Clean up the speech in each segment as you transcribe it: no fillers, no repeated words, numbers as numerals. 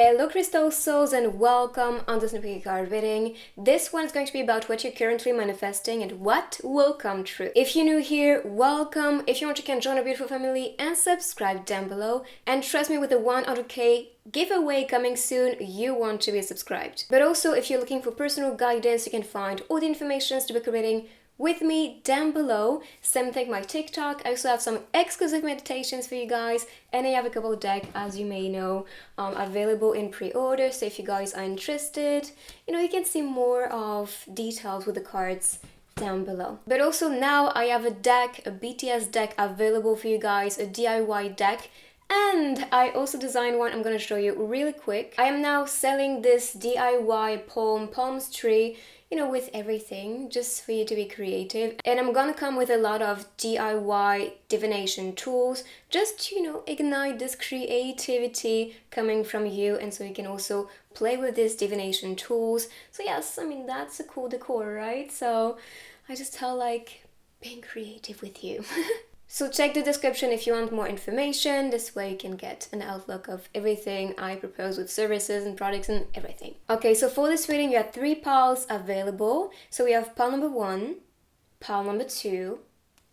Hello Crystal Souls and welcome on this new card reading. This one is going to be about what you're currently manifesting and what will come true. If you're new here, welcome. If you want, you can join our beautiful family and subscribe down below. And trust me, with the 100k giveaway coming soon, you want to be subscribed. But also, if you're looking for personal guidance, you can find all the information to book a reading with me down below. Same thing my TikTok. I also have some exclusive meditations for you guys, and I have a couple decks, as you may know, available in pre-order. So if you guys are interested, you can see more of details with the cards down below. But also now I have a deck, a BTS deck available for you guys, a DIY deck. And I also designed one I'm going to show you really quick. I am now selling this DIY palms tree, with everything, just for you to be creative. And I'm gonna come with a lot of DIY divination tools, just to, ignite this creativity coming from you. And so you can also play with these divination tools. So yes, that's a cool decor, right? So I just felt like being creative with you. So check the description if you want more information. This way you can get an outlook of everything I propose with services and products and everything. Okay, so for this reading you have 3 piles available. So we have pile number 1, pile number 2,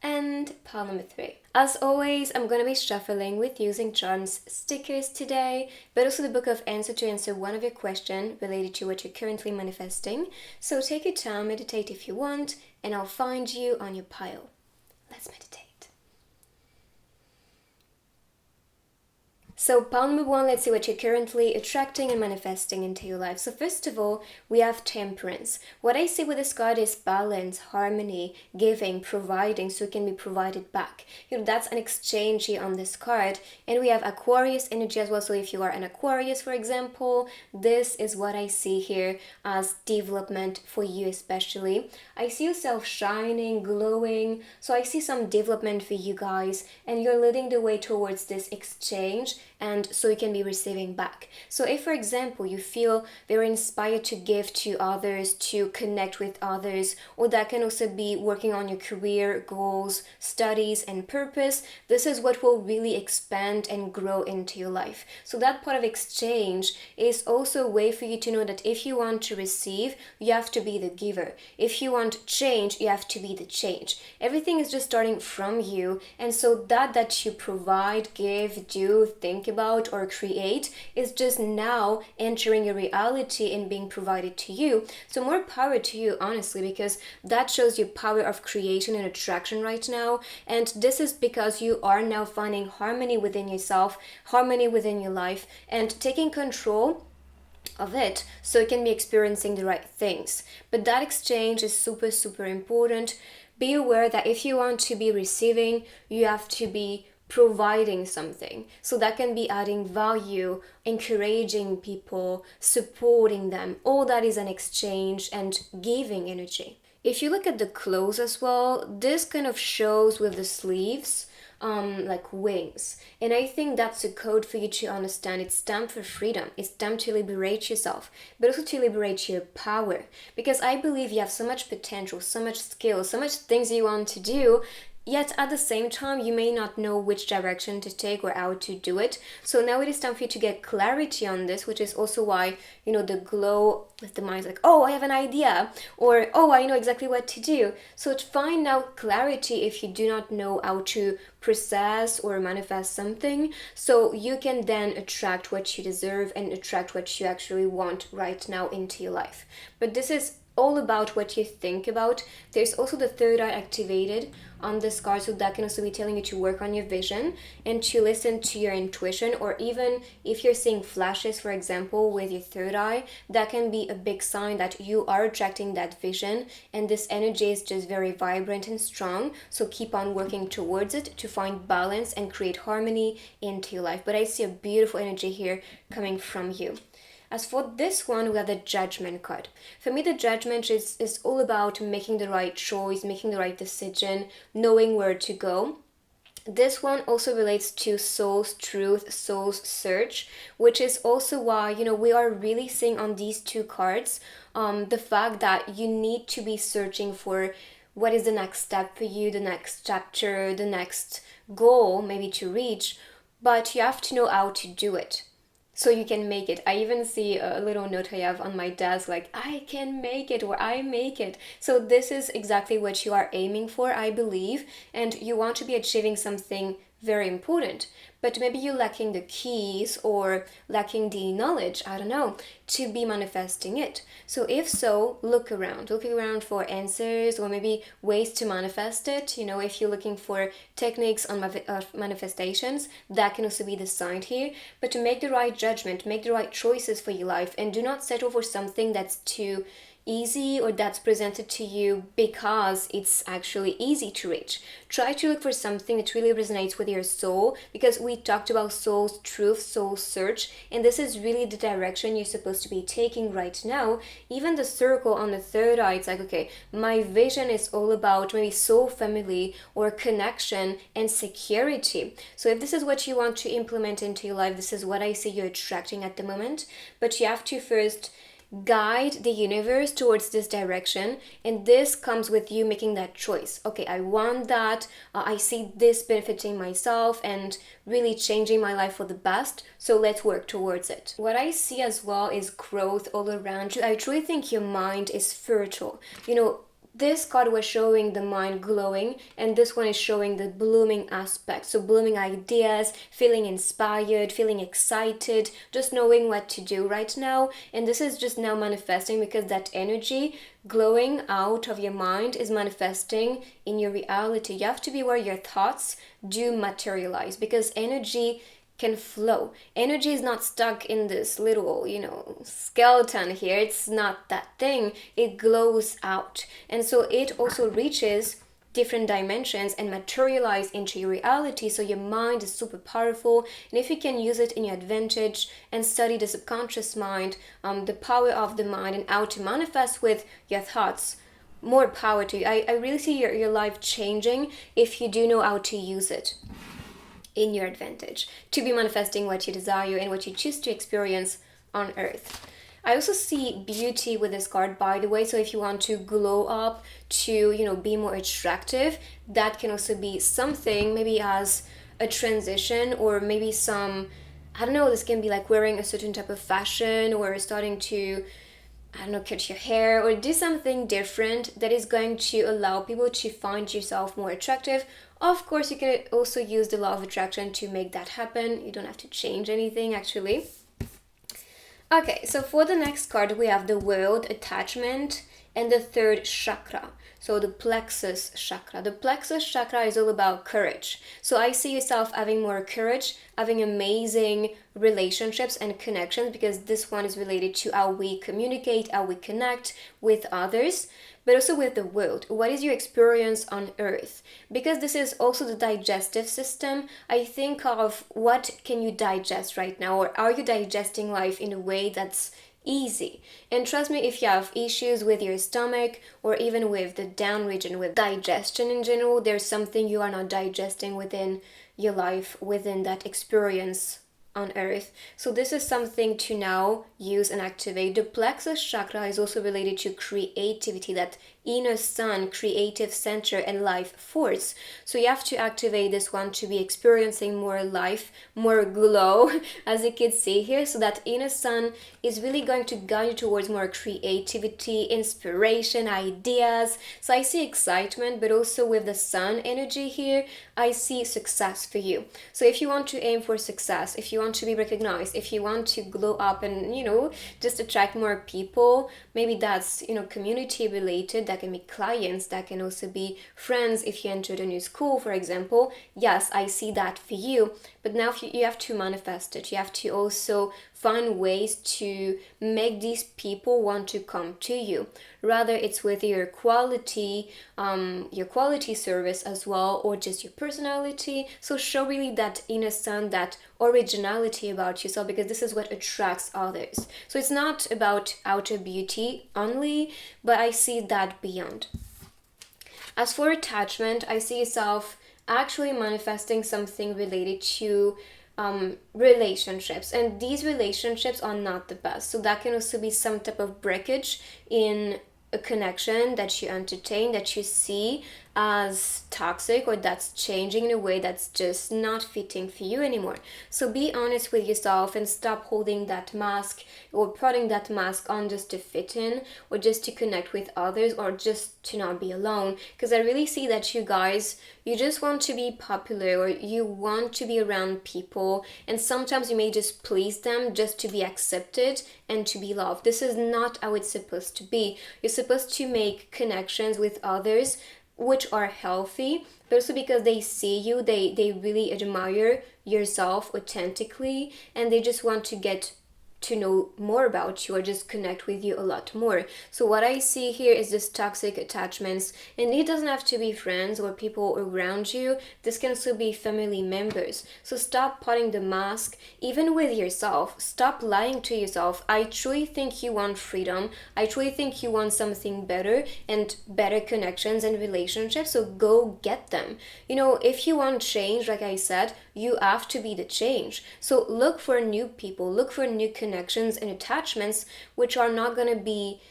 and pile number 3. As always, I'm going to be shuffling with using charms stickers today, but also the book of answer to answer one of your questions related to what you're currently manifesting. So take your time, meditate if you want, and I'll find you on your pile. Let's meditate. So pile number 1, let's see what you're currently attracting and manifesting into your life. So first of all, we have temperance. What I see with this card is balance, harmony, giving, providing, so it can be provided back. That's an exchange here on this card. And we have Aquarius energy as well. So if you are an Aquarius, for example, this is what I see here as development for you especially. I see yourself shining, glowing. So I see some development for you guys, and you're leading the way towards this exchange, and so you can be receiving back. So if, for example, you feel very inspired to give to others, to connect with others, or that can also be working on your career, goals, studies, and purpose, this is what will really expand and grow into your life. So that part of exchange is also a way for you to know that if you want to receive, you have to be the giver. If you want change, you have to be the change. Everything is just starting from you, and so that you provide, give, do, think about, or create is just now entering your reality and being provided to you. So more power to you, honestly, because that shows your power of creation and attraction right now. And this is because you are now finding harmony within yourself, harmony within your life, and taking control of it so you can be experiencing the right things. But that exchange is super, super important. Be aware that if you want to be receiving, you have to be providing something. So that can be adding value, encouraging people, supporting them. All that is an exchange and giving energy. If you look at the clothes as well, this kind of shows with the sleeves like wings, and I think that's a code for you to understand. It's time for freedom. It's time to liberate yourself, but also to liberate your power, because I believe you have so much potential, so much skill, so much things you want to do. Yet at the same time, you may not know which direction to take or how to do it. So now it is time for you to get clarity on this, which is also why, the glow with the mind is like, oh, I have an idea, or oh, I know exactly what to do. So to find out clarity if you do not know how to process or manifest something, so you can then attract what you deserve and attract what you actually want right now into your life. But this is all about what you think about. There's also the third eye activated on this card, so that can also be telling you to work on your vision and to listen to your intuition, or even if you're seeing flashes, for example, with your third eye, that can be a big sign that you are attracting that vision, and this energy is just very vibrant and strong. So keep on working towards it to find balance and create harmony into your life. But I see a beautiful energy here coming from you. As for this one, we have the Judgment card. For me, the Judgment is all about making the right choice, making the right decision, knowing where to go. This one also relates to soul's truth, soul's search, which is also why, we are really seeing on these 2 cards the fact that you need to be searching for what is the next step for you, the next chapter, the next goal maybe to reach, but you have to know how to do it. so you can make it. I even see a little note I have on my desk like, I can make it, or I make it. So this is exactly what you are aiming for, I believe, and you want to be achieving something very important, but maybe you're lacking the keys or lacking the knowledge, I don't know, to be manifesting it. So if so, look around for answers or maybe ways to manifest it. You know, if you're looking for techniques on manifestations, that can also be the sign here. But to make the right judgment, make the right choices for your life, and do not settle for something that's too easy or that's presented to you because it's actually easy to reach. Try to look for something that really resonates with your soul, because we talked about soul's truth, soul search, and this is really the direction you're supposed to be taking right now. Even the circle on the third eye, it's like, okay, my vision is all about maybe soul family or connection and security. So if this is what you want to implement into your life, this is what I see you're attracting at the moment. But you have to first guide the universe towards this direction, and this comes with you making that choice. Okay, I want that, I see this benefiting myself and really changing my life for the best, so let's work towards it. What I see as well is growth all around you. I truly think your mind is fertile. You know, this card was showing the mind glowing, and this one is showing the blooming aspect. So blooming ideas, feeling inspired, feeling excited, just knowing what to do right now. And this is just now manifesting because that energy glowing out of your mind is manifesting in your reality. You have to be where your thoughts do materialize, because energy can flow. Energy is not stuck in this little, skeleton here. It's not that thing. It glows out. And so it also reaches different dimensions and materialize into your reality. So your mind is super powerful, and if you can use it in your advantage and study the subconscious mind, the power of the mind and how to manifest with your thoughts, more power to you. I really see your life changing if you do know how to use it in your advantage to be manifesting what you desire and what you choose to experience on earth. I also see beauty with this card, by the way. So if you want to glow up, to be more attractive, that can also be something maybe as a transition, or maybe some, I don't know, this can be like wearing a certain type of fashion, or starting to, I don't know, cut your hair or do something different that is going to allow people to find yourself more attractive. Of course, you can also use the law of attraction to make that happen. You don't have to change anything, actually. Okay, so for the next card, we have the world, attachment, and the third chakra. So the plexus chakra. The plexus chakra is all about courage. So I see yourself having more courage, having amazing relationships and connections, because this one is related to how we communicate, how we connect with others, but also with the world. What is your experience on earth? Because this is also the digestive system. I think of what can you digest right now, or are you digesting life in a way that's easy? And trust me, if you have issues with your stomach or even with the down region, with digestion in general, there's something you are not digesting within your life, within that experience on earth. So this is something to now use and activate. The plexus chakra is also related to creativity, that inner sun, creative center, and life force. So you have to activate this one to be experiencing more life, more glow, as you can see here. So that inner sun is really going to guide you towards more creativity, inspiration, ideas. So I see excitement, but also with the sun energy here, I see success for you. So if you want to aim for success, if you want to be recognized, if you want to glow up and just attract more people, maybe that's community related. That can be clients, that can also be friends if you entered a new school, for example. Yes, I see that for you, but now you have to manifest it. You have to also find ways to make these people want to come to you. Rather, it's with your quality service as well, or just your personality. So show really that inner sun, that originality about yourself, because this is what attracts others. So it's not about outer beauty only, but I see that beyond. As for attachment, I see yourself actually manifesting something related to relationships, and these relationships are not the best. So that can also be some type of breakage in a connection that you entertain, that you see as toxic or that's changing in a way that's just not fitting for you anymore. So be honest with yourself and stop holding that mask or putting that mask on just to fit in or just to connect with others or just to not be alone. Because I really see that you guys, you just want to be popular or you want to be around people, and sometimes you may just please them just to be accepted and to be loved. This is not how it's supposed to be. You're supposed to make connections with others which are healthy, but also because they see you, they really admire yourself authentically, and they just want to get to know more about you or just connect with you a lot more. So what I see here is this toxic attachments, and it doesn't have to be friends or people around you. This can also be family members. So stop putting the mask even with yourself. Stop lying to yourself. I truly think you want freedom. I truly think you want something better and better connections and relationships, so go get them. If you want change, like I said, you have to be the change. So look for new people, look for new connections and attachments which are not going to be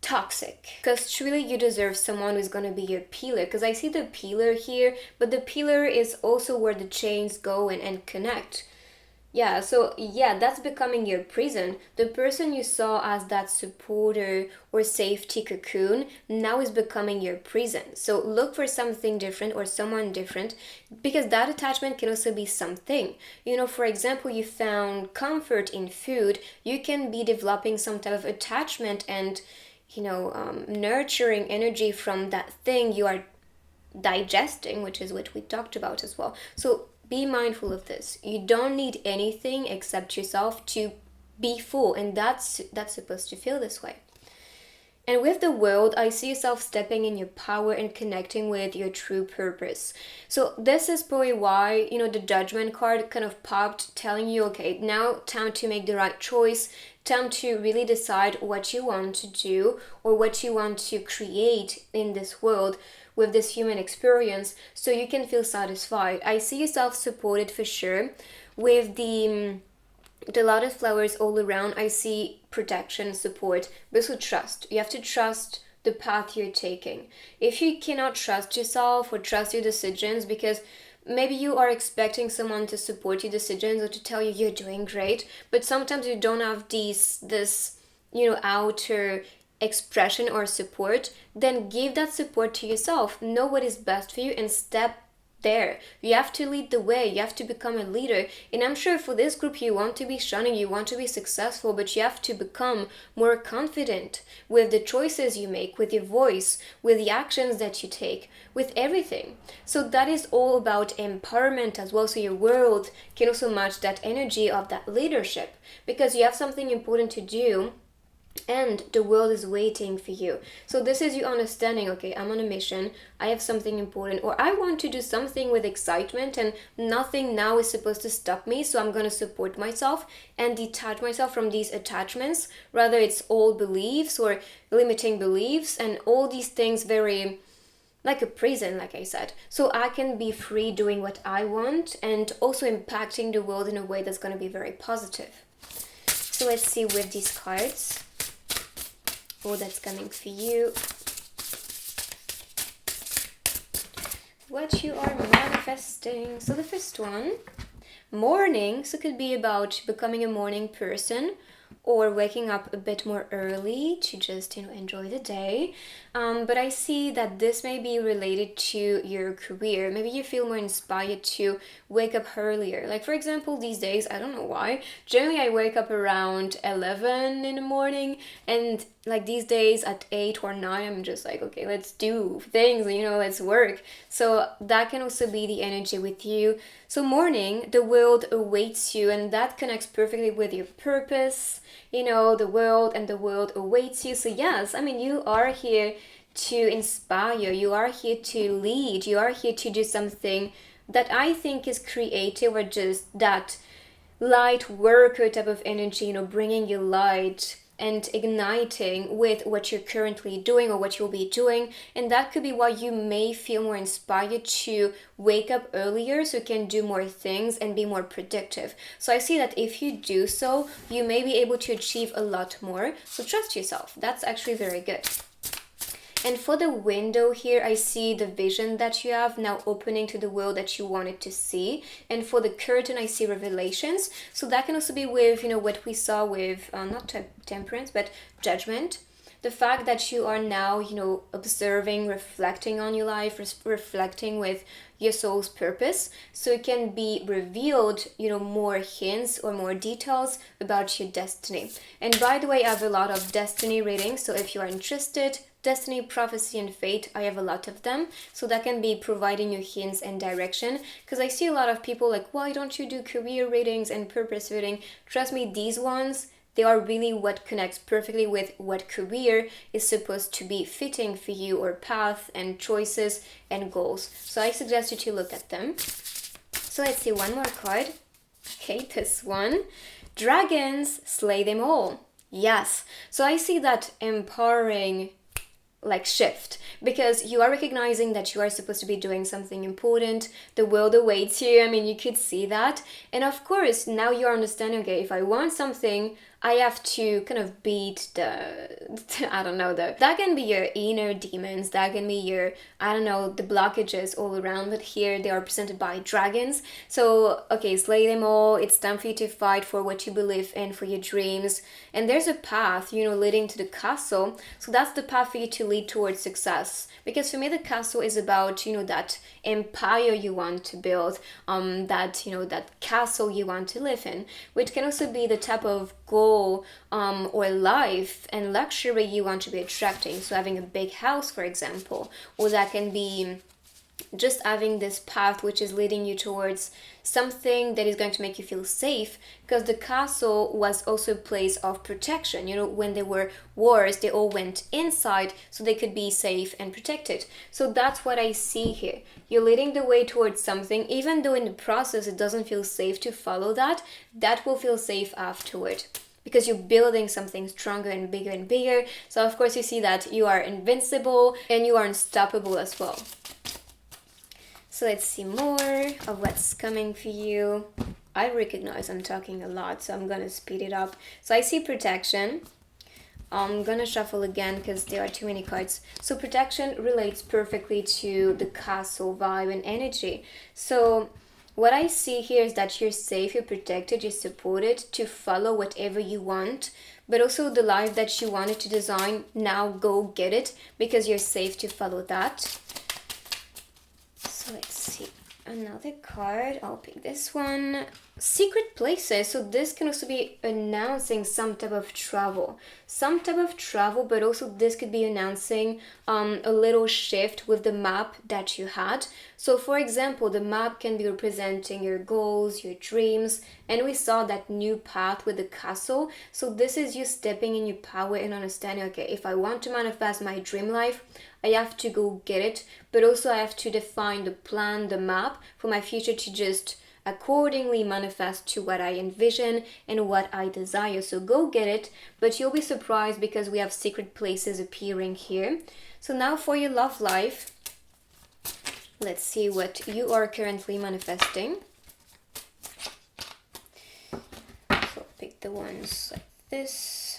toxic, because truly you deserve someone who's going to be your pillar. Because I see the pillar here, but the pillar is also where the chains go and connect. That's becoming your prison. The person you saw as that supporter or safety cocoon now is becoming your prison. So look for something different or someone different, because that attachment can also be something. For example, you found comfort in food. You can be developing some type of attachment and, nurturing energy from that thing you are digesting, which is what we talked about as well. So be mindful of this. You don't need anything except yourself to be full, and that's supposed to feel this way. And with the world, I see yourself stepping in your power and connecting with your true purpose. So this is probably why, the judgment card kind of popped, telling you, okay, now time to make the right choice, time to really decide what you want to do or what you want to create in this world with this human experience, so you can feel satisfied. I see yourself supported for sure with the lotus flowers all around. I see protection, support, but also trust. You have to trust the path you're taking. If you cannot trust yourself or trust your decisions, because maybe you are expecting someone to support your decisions or to tell you you're doing great, but sometimes you don't have this outer expression or support, then give that support to yourself. Know what is best for you and step there. You have to lead the way. You have to become a leader. And I'm sure for this group, you want to be shining, you want to be successful, but you have to become more confident with the choices you make, with your voice, with the actions that you take, with everything. So that is all about empowerment as well. So your world can also match that energy of that leadership, because you have something important to do and the world is waiting for you. So this is you understanding, okay, I'm on a mission, I have something important, or I want to do something with excitement and nothing now is supposed to stop me, so I'm going to support myself and detach myself from these attachments, rather it's old beliefs or limiting beliefs and all these things, very like a prison, like I said. So I can be free doing what I want and also impacting the world in a way that's going to be very positive. So let's see with these cards that's coming for you, what you are manifesting. So the first one, morning. So it could be about becoming a morning person or waking up a bit more early to just enjoy the day, but I see that this may be related to your career. Maybe you feel more inspired to wake up earlier. Like for example, these days, I don't know why, generally I wake up around 11 in the morning, and like these days at 8 or 9 I'm just like, okay, let's do things, let's work. So that can also be the energy with you. So morning, the world awaits you, and that connects perfectly with your purpose, the world, and the world awaits you. So yes, you are here to inspire, you are here to lead, you are here to do something that I think is creative, or just that light worker type of energy, bringing you light and igniting with what you're currently doing or what you'll be doing. And that could be why you may feel more inspired to wake up earlier, so you can do more things and be more productive. So I see that if you do so, you may be able to achieve a lot more. So trust yourself. That's actually very good. And for the window here, I see the vision that you have now opening to the world that you wanted to see. And for the curtain, I see revelations. So that can also be with, what we saw with, not temperance, but judgment. The fact that you are now, observing, reflecting on your life, reflecting with your soul's purpose, so it can be revealed, more hints or more details about your destiny. And by the way, I have a lot of destiny readings, so if you are interested, destiny, prophecy, and fate, I have a lot of them, so that can be providing you hints and direction, because I see a lot of people like, why don't you do career readings and purpose reading? Trust me, these ones, they are really what connects perfectly with what career is supposed to be fitting for you, or path and choices and goals. So I suggest you to look at them. So let's see one more card. Okay, this one. Dragons, slay them all. Yes. So I see that empowering shift, because you are recognizing that you are supposed to be doing something important. The world awaits you. I mean, you could see that. And of course, now you're understanding, okay, if I want something, I have to kind of beat that can be your inner demons, that can be your, the blockages all around, but here they are presented by dragons. So, okay, slay them all. It's time for you to fight for what you believe in, for your dreams. And there's a path, leading to the castle. So that's the path for you to lead towards success. Because for me, the castle is about, that empire you want to build, that castle you want to live in, which can also be the type of goal or life and luxury you want to be attracting. So having a big house, for example, or that can be just having this path which is leading you towards something that is going to make you feel safe, because the castle was also a place of protection. When there were wars, they all went inside so they could be safe and protected. So that's what I see here. You're leading the way towards something, even though in the process it doesn't feel safe to follow that will feel safe afterward, because you're building something stronger and bigger and bigger. So of course you see that you are invincible and you are unstoppable as well. So let's see more of what's coming for you. I recognize I'm talking a lot, so I'm gonna speed it up. So I see protection. I'm gonna shuffle again because there are too many cards. So protection relates perfectly to the castle vibe and energy. So what I see here is that you're safe, you're protected, you're supported to follow whatever you want, but also the life that you wanted to design, now go get it, because you're safe to follow that. So let's see, another card. I'll pick this one. Secret places. So this can also be announcing some type of travel, but also this could be announcing a little shift with the map that you had. So for example, the map can be representing your goals, your dreams, and we saw that new path with the castle. So this is you stepping in your power and understanding, okay, if I want to manifest my dream life, I have to go get it, but also I have to define the plan, the map for my future to just accordingly manifest to what I envision and what I desire. So go get it, but you'll be surprised because we have secret places appearing here. So now for your love life, let's see what you are currently manifesting. So pick the ones like this.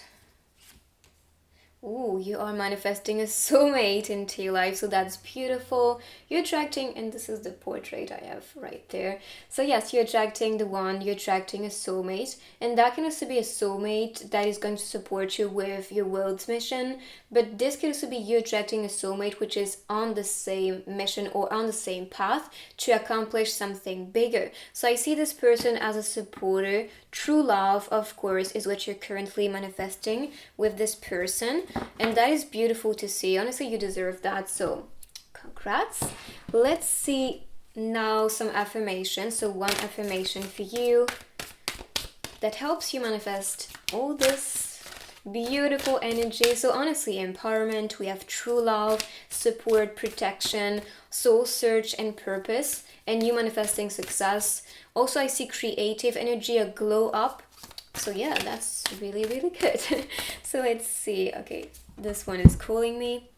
Ooh, you are manifesting a soulmate into your life, so that's beautiful. You're attracting, and this is the portrait I have right there. So yes, you're attracting the one, you're attracting a soulmate, and that can also be a soulmate that is going to support you with your world's mission, but this can also be you attracting a soulmate which is on the same mission or on the same path to accomplish something bigger. So I see this person as a supporter. True love, of course, is what you're currently manifesting with this person, and that is beautiful to see. Honestly, you deserve that, so congrats. Let's see now some affirmations. So one affirmation for you that helps you manifest all this beautiful energy. So honestly, empowerment, we have true love, support, protection, soul search and purpose, and you manifesting success. Also, I see creative energy, a glow up. So yeah, that's really, really good. So let's see. Okay, this one is calling me.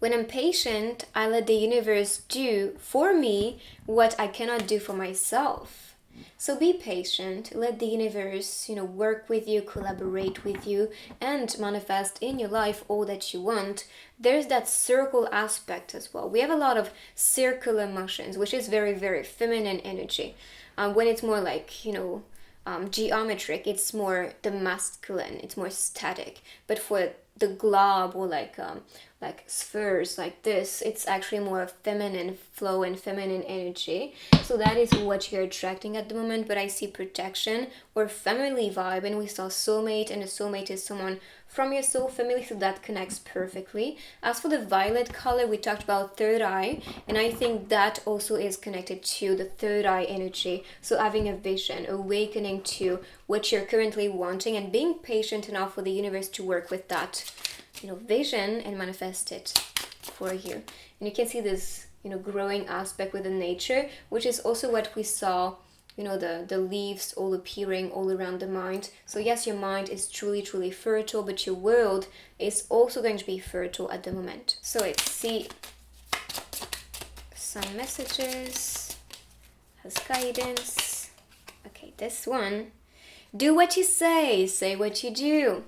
When I'm patient, I let the universe do for me what I cannot do for myself. So be patient, let the universe, work with you, collaborate with you, and manifest in your life all that you want. There's that circle aspect as well. We have a lot of circular motions, which is very, very feminine energy. When it's more like, geometric, it's more the masculine, it's more static. But for the globe or like spheres like this, it's actually more feminine flow and feminine energy. So that is what you're attracting at the moment. But I see protection or family vibe, and we saw soulmate, and a soulmate is someone from your soul family, so that connects perfectly. As for the violet color, we talked about third eye, and I think that also is connected to the third eye energy. So having a vision, awakening to what you're currently wanting, and being patient enough for the universe to work with that vision and manifest it for you. And you can see this growing aspect within nature, which is also what we saw, the leaves all appearing all around the mind. So yes, your mind is truly fertile, but your world is also going to be fertile at the moment. So let's see some messages as guidance. Okay, this one. Do what you say what you do.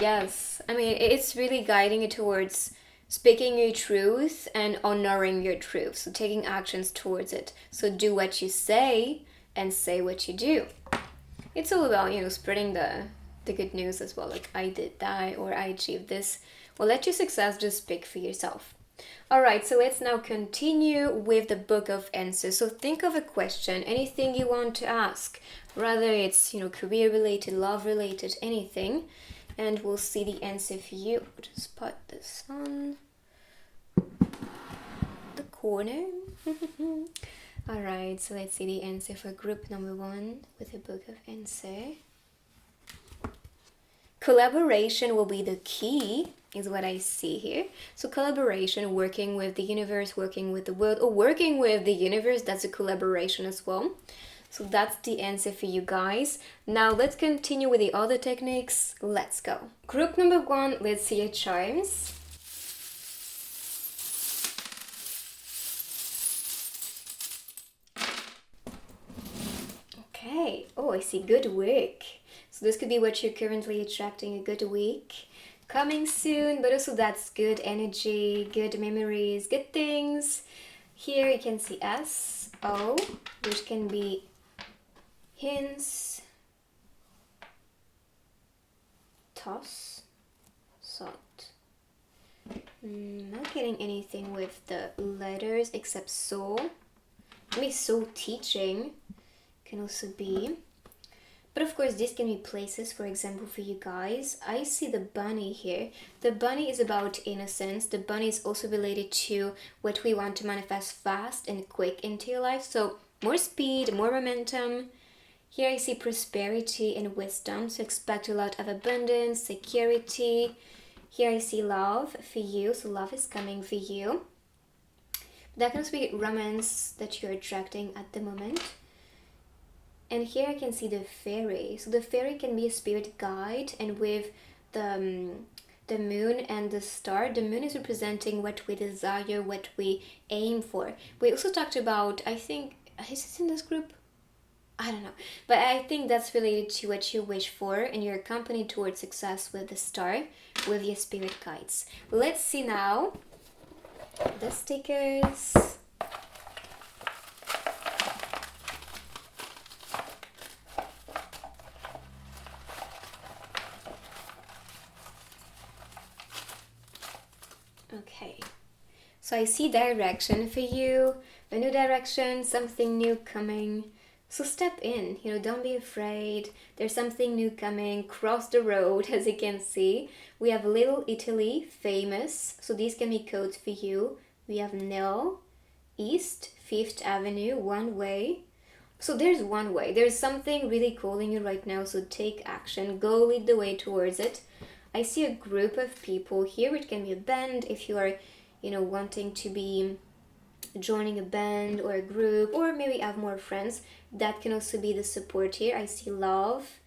Yes, I mean, it's really guiding you towards speaking your truth and honoring your truth. So taking actions towards it. So do what you say and say what you do. It's all about, spreading the good news as well. Like, I did that or I achieved this. Well, let your success just speak for yourself. All right, so let's now continue with the book of answers. So think of a question, anything you want to ask, whether it's, career related, love related, anything. And we'll see the answer for you. Just put this on the corner. Alright, so let's see the answer for group number 1 with the book of answer. Collaboration will be the key, is what I see here. So collaboration, working with the universe, working with the world, or working with the universe, that's a collaboration as well. So that's the answer for you guys. Now let's continue with the other techniques. Let's go. Group number 1, let's see your charms. Okay. Oh, I see good week. So this could be what you're currently attracting, a good week. Coming soon, but also that's good energy, good memories, good things. Here you can see S, O, which can be hints, toss, salt. Not getting anything with the letters except soul. Maybe soul teaching can also be. But of course, this can be places, for example, for you guys. I see the bunny here. The bunny is about innocence. The bunny is also related to what we want to manifest fast and quick into your life. So more speed, more momentum. Here I see prosperity and wisdom, so expect a lot of abundance, security. Here I see love for you, so love is coming for you. That can also be romance that you're attracting at the moment. And here I can see the fairy. So the fairy can be a spirit guide, and with the moon and the star, the moon is representing what we desire, what we aim for. We also talked about, I think, is it in this group? I don't know, but I think that's related to what you wish for and you're accompanied towards success with the star, with your spirit guides. Let's see now the stickers. Okay, so I see direction for you, a new direction, something new coming. So step in, don't be afraid. There's something new coming. Cross the road, as you can see. We have Little Italy, famous. So these can be codes for you. We have Nil, East, 5th Avenue, one way. So there's one way. There's something really calling you right now. So take action. Go lead the way towards it. I see a group of people here. It can be a band if you are, wanting to be joining a band or a group, or maybe have more friends. That can also be the support here. I see love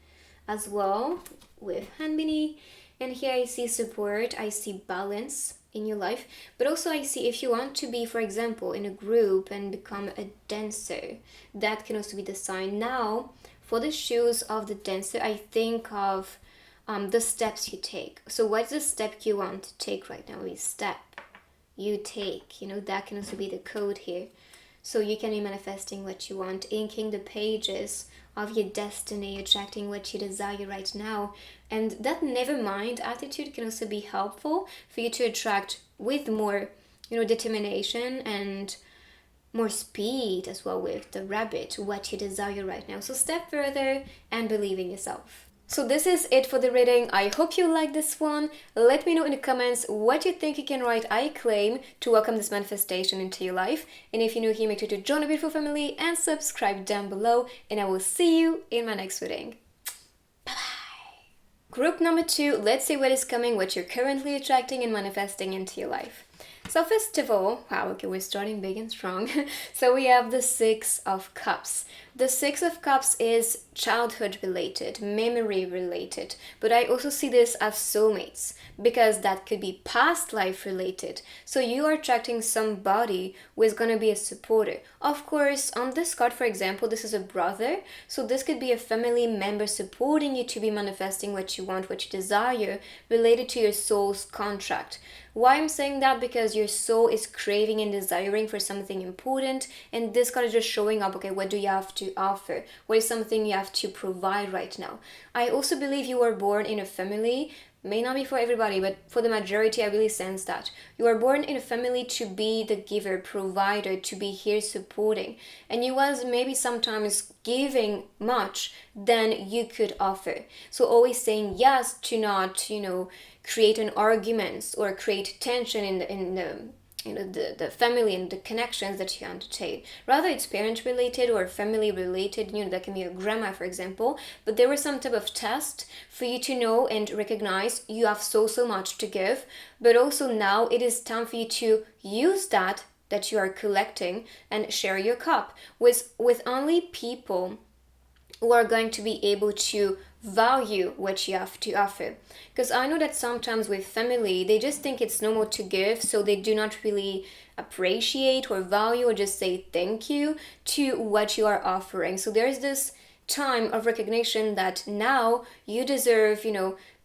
as well with Hanbini, And here I see support, I see balance in your life, but also I see if you want to be, for example, in a group and become a dancer, that can also be the sign. Now, for the shoes of the dancer, I think of the steps you take. So what's the step you want to take right now? Is step you take, that can also be the code here. So you can be manifesting what you want, inking the pages of your destiny, attracting what you desire right now. And that never mind attitude can also be helpful for you to attract with more, determination and more speed as well with the rabbit, what you desire right now. So step further and believe in yourself. So this is it for the reading. I hope you like this one. Let me know in the comments what you think you can write I claim to welcome this manifestation into your life. And if you're new here, make sure to join the beautiful family and subscribe down below. And I will see you in my next reading. Bye-bye. Group number 2, let's see what is coming, what you're currently attracting and manifesting into your life. So first of all, wow, okay, we're starting big and strong. So we have the 6 of Cups. The 6 of Cups is childhood related, memory related, but I also see this as soulmates because that could be past life related. So you are attracting somebody who is going to be a supporter. Of course, on this card, for example, this is a brother. So this could be a family member supporting you to be manifesting what you want, what you desire, related to your soul's contract. Why I'm saying that? Because your soul is craving and desiring for something important, and this card is just showing up, okay, what do you have to offer? What is something you have to provide right now? I also believe you were born in a family, may not be for everybody, but for the majority, I really sense that. You are born in a family to be the giver, provider, to be here supporting. And you was maybe sometimes giving much than you could offer. So always saying yes to not, create an arguments or create tension in the family and the connections that you undertake. Rather, it's parent related or family related, that can be a grandma, for example, but there was some type of test for you to know and recognize you have so much to give, but also now it is time for you to use that you are collecting and share your cup with only people who are going to be able to value what you have to offer. Because I know that sometimes with family, they just think it's normal to give, so they do not really appreciate or value or just say thank you to what you are offering. So there's this time of recognition that now you deserve,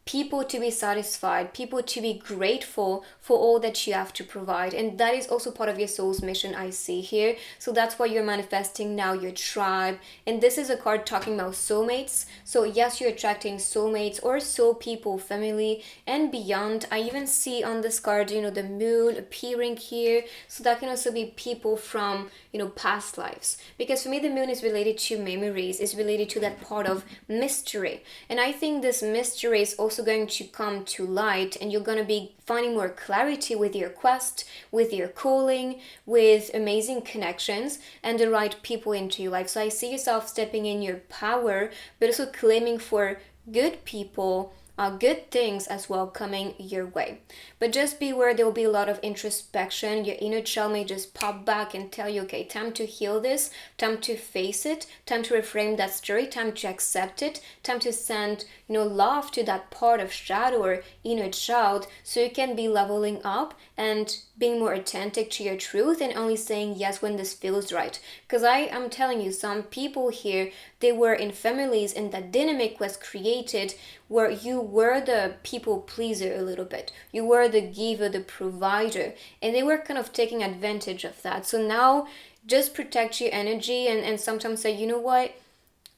people to be satisfied, people to be grateful for all that you have to provide. And that is also part of your soul's mission I see here. So that's why you're manifesting now your tribe. And this is a card talking about soulmates. So yes, you're attracting soulmates or soul people, family, and beyond. I even see on this card, the moon appearing here. So that can also be people from, past lives. Because for me, the moon is related to memories, is related to that part of mystery. And I think this mystery is also going to come to light, and you're going to be finding more clarity with your quest, with your calling, with amazing connections and the right people into your life. So I see yourself stepping in your power, but also claiming for good people, good things as well coming your way. But just beware, there will be a lot of introspection. Your inner child may just pop back and tell you, okay, time to heal this, time to face it, time to reframe that story, time to accept it, time to send, love to that part of shadow or inner child, so you can be leveling up and being more authentic to your truth and only saying yes when this feels right. Because I am telling you, some people here, they were in families and that dynamic was created where you were the people pleaser a little bit. You were the giver, the provider, and they were kind of taking advantage of that. So now just protect your energy and sometimes say, you know what,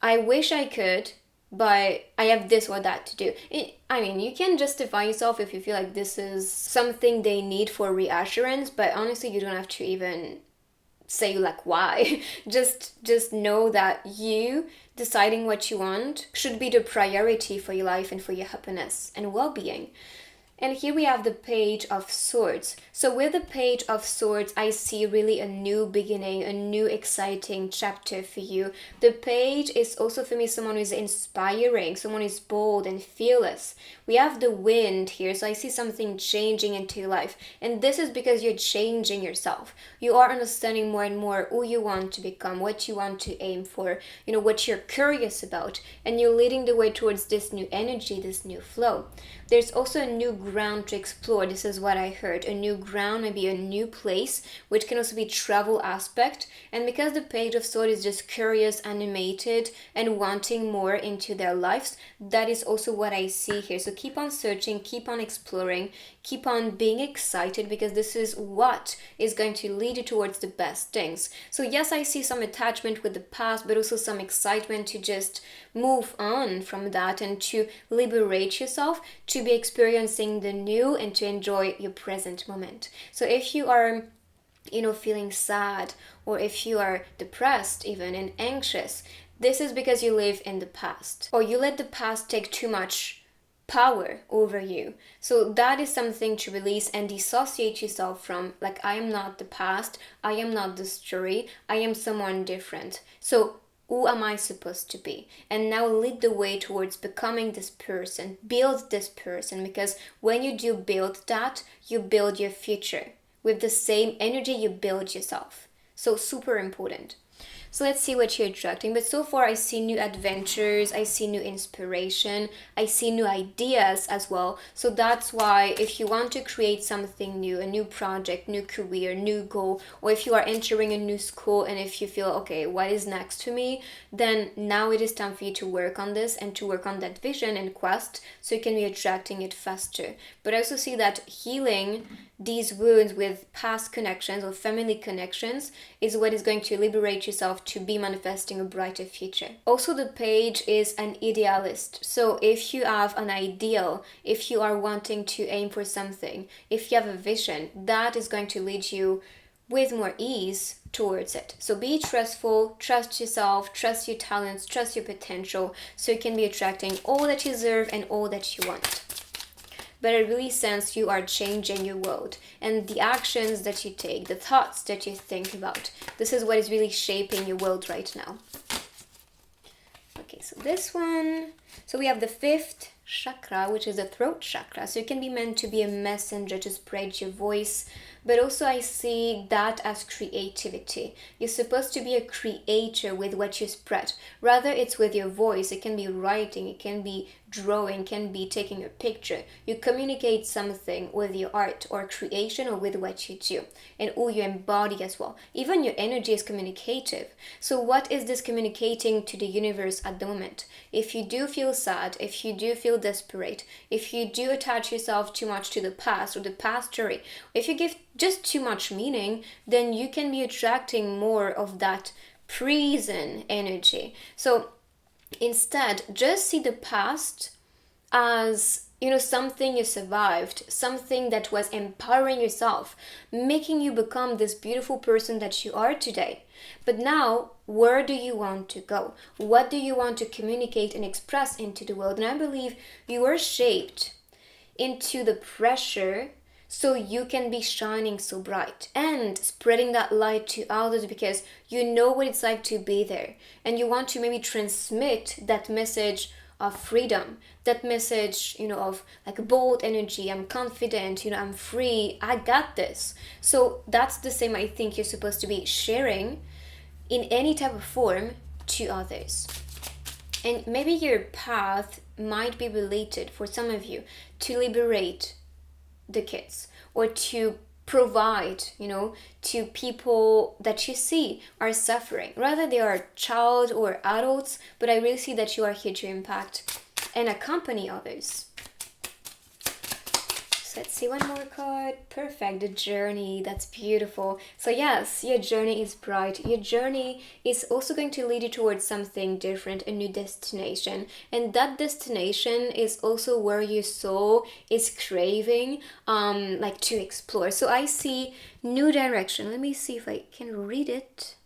I wish I could, but I have this or that to do. You can justify yourself if you feel like this is something they need for reassurance, but honestly, you don't have to even say like why. Just know that you deciding what you want should be the priority for your life and for your happiness and well-being. And here we have the Page of Swords. So with the Page of Swords, I see really a new beginning, a new exciting chapter for you. The Page is also for me someone who is inspiring, someone who is bold and fearless. We have the Wind here, so I see something changing into your life. And this is because you're changing yourself. You are understanding more and more who you want to become, what you want to aim for, what you're curious about. And you're leading the way towards this new energy, this new flow. There's also a new ground to explore. This is what I heard. A new ground, maybe a new place, which can also be travel aspect. And because the Page of Swords is just curious, animated, and wanting more into their lives, that is also what I see here. So keep on searching, keep on exploring, keep on being excited, because this is what is going to lead you towards the best things. So yes, I see some attachment with the past, but also some excitement to just move on from that and to liberate yourself, to be experiencing the new and to enjoy your present moment. So if you are feeling sad, or if you are depressed even and anxious, this is because you live in the past, or you let the past take too much power over you. So that is something to release and dissociate yourself from. Like, I am not the past, I am not the story, I am someone different. So who am I supposed to be? And now lead the way towards becoming this person, build this person, because when you do build that, you build your future. With the same energy, you build yourself. So super important. So let's see what you're attracting. But so far, I see new adventures, I see new inspiration, I see new ideas as well. So that's why if you want to create something new, a new project, new career, new goal, or if you are entering a new school and if you feel, okay, what is next to me, then now it is time for you to work on this and to work on that vision and quest so you can be attracting it faster. But I also see that healing these wounds with past connections or family connections is what is going to liberate yourself to be manifesting a brighter future. Also, the Page is an idealist. So if you have an ideal, if you are wanting to aim for something, if you have a vision, that is going to lead you with more ease towards it. So be trustful, trust yourself, trust your talents, trust your potential, so you can be attracting all that you deserve and all that you want. But I really sense you are changing your world, and the actions that you take, the thoughts that you think about, this is what is really shaping your world right now. Okay, so this one, so we have the 5th chakra, which is the throat chakra. So you can be meant to be a messenger to spread your voice, but also I see that as creativity. You're supposed to be a creator with what you spread. Rather, it's with your voice. It can be writing, it can be drawing, can be taking a picture. You communicate something with your art or creation or with what you do and who you embody as well. Even your energy is communicative. So what is this communicating to the universe at the moment? If you do feel sad, if you do feel desperate, if you do attach yourself too much to the past or the past story, if you give just too much meaning, then you can be attracting more of that prison energy. So instead, just see the past as, something you survived, something that was empowering yourself, making you become this beautiful person that you are today. But now, where do you want to go? What do you want to communicate and express into the world? And I believe you are shaped into the pressure so you can be shining so bright and spreading that light to others, because you know what it's like to be there and you want to maybe transmit that message of freedom, that message, of like bold energy. I'm confident, I'm free, I got this. So that's the same I think you're supposed to be sharing in any type of form to others. And maybe your path might be related for some of you to liberate the kids or to provide, to people that you see are suffering. Rather they are child or adults, but I really see that you are here to impact and accompany others. So let's see one more card. Perfect, the journey. That's beautiful. So yes, your journey is bright. Your journey is also going to lead you towards something different, a new destination. And that destination is also where your soul is craving, like to explore. So I see new direction. Let me see if I can read it.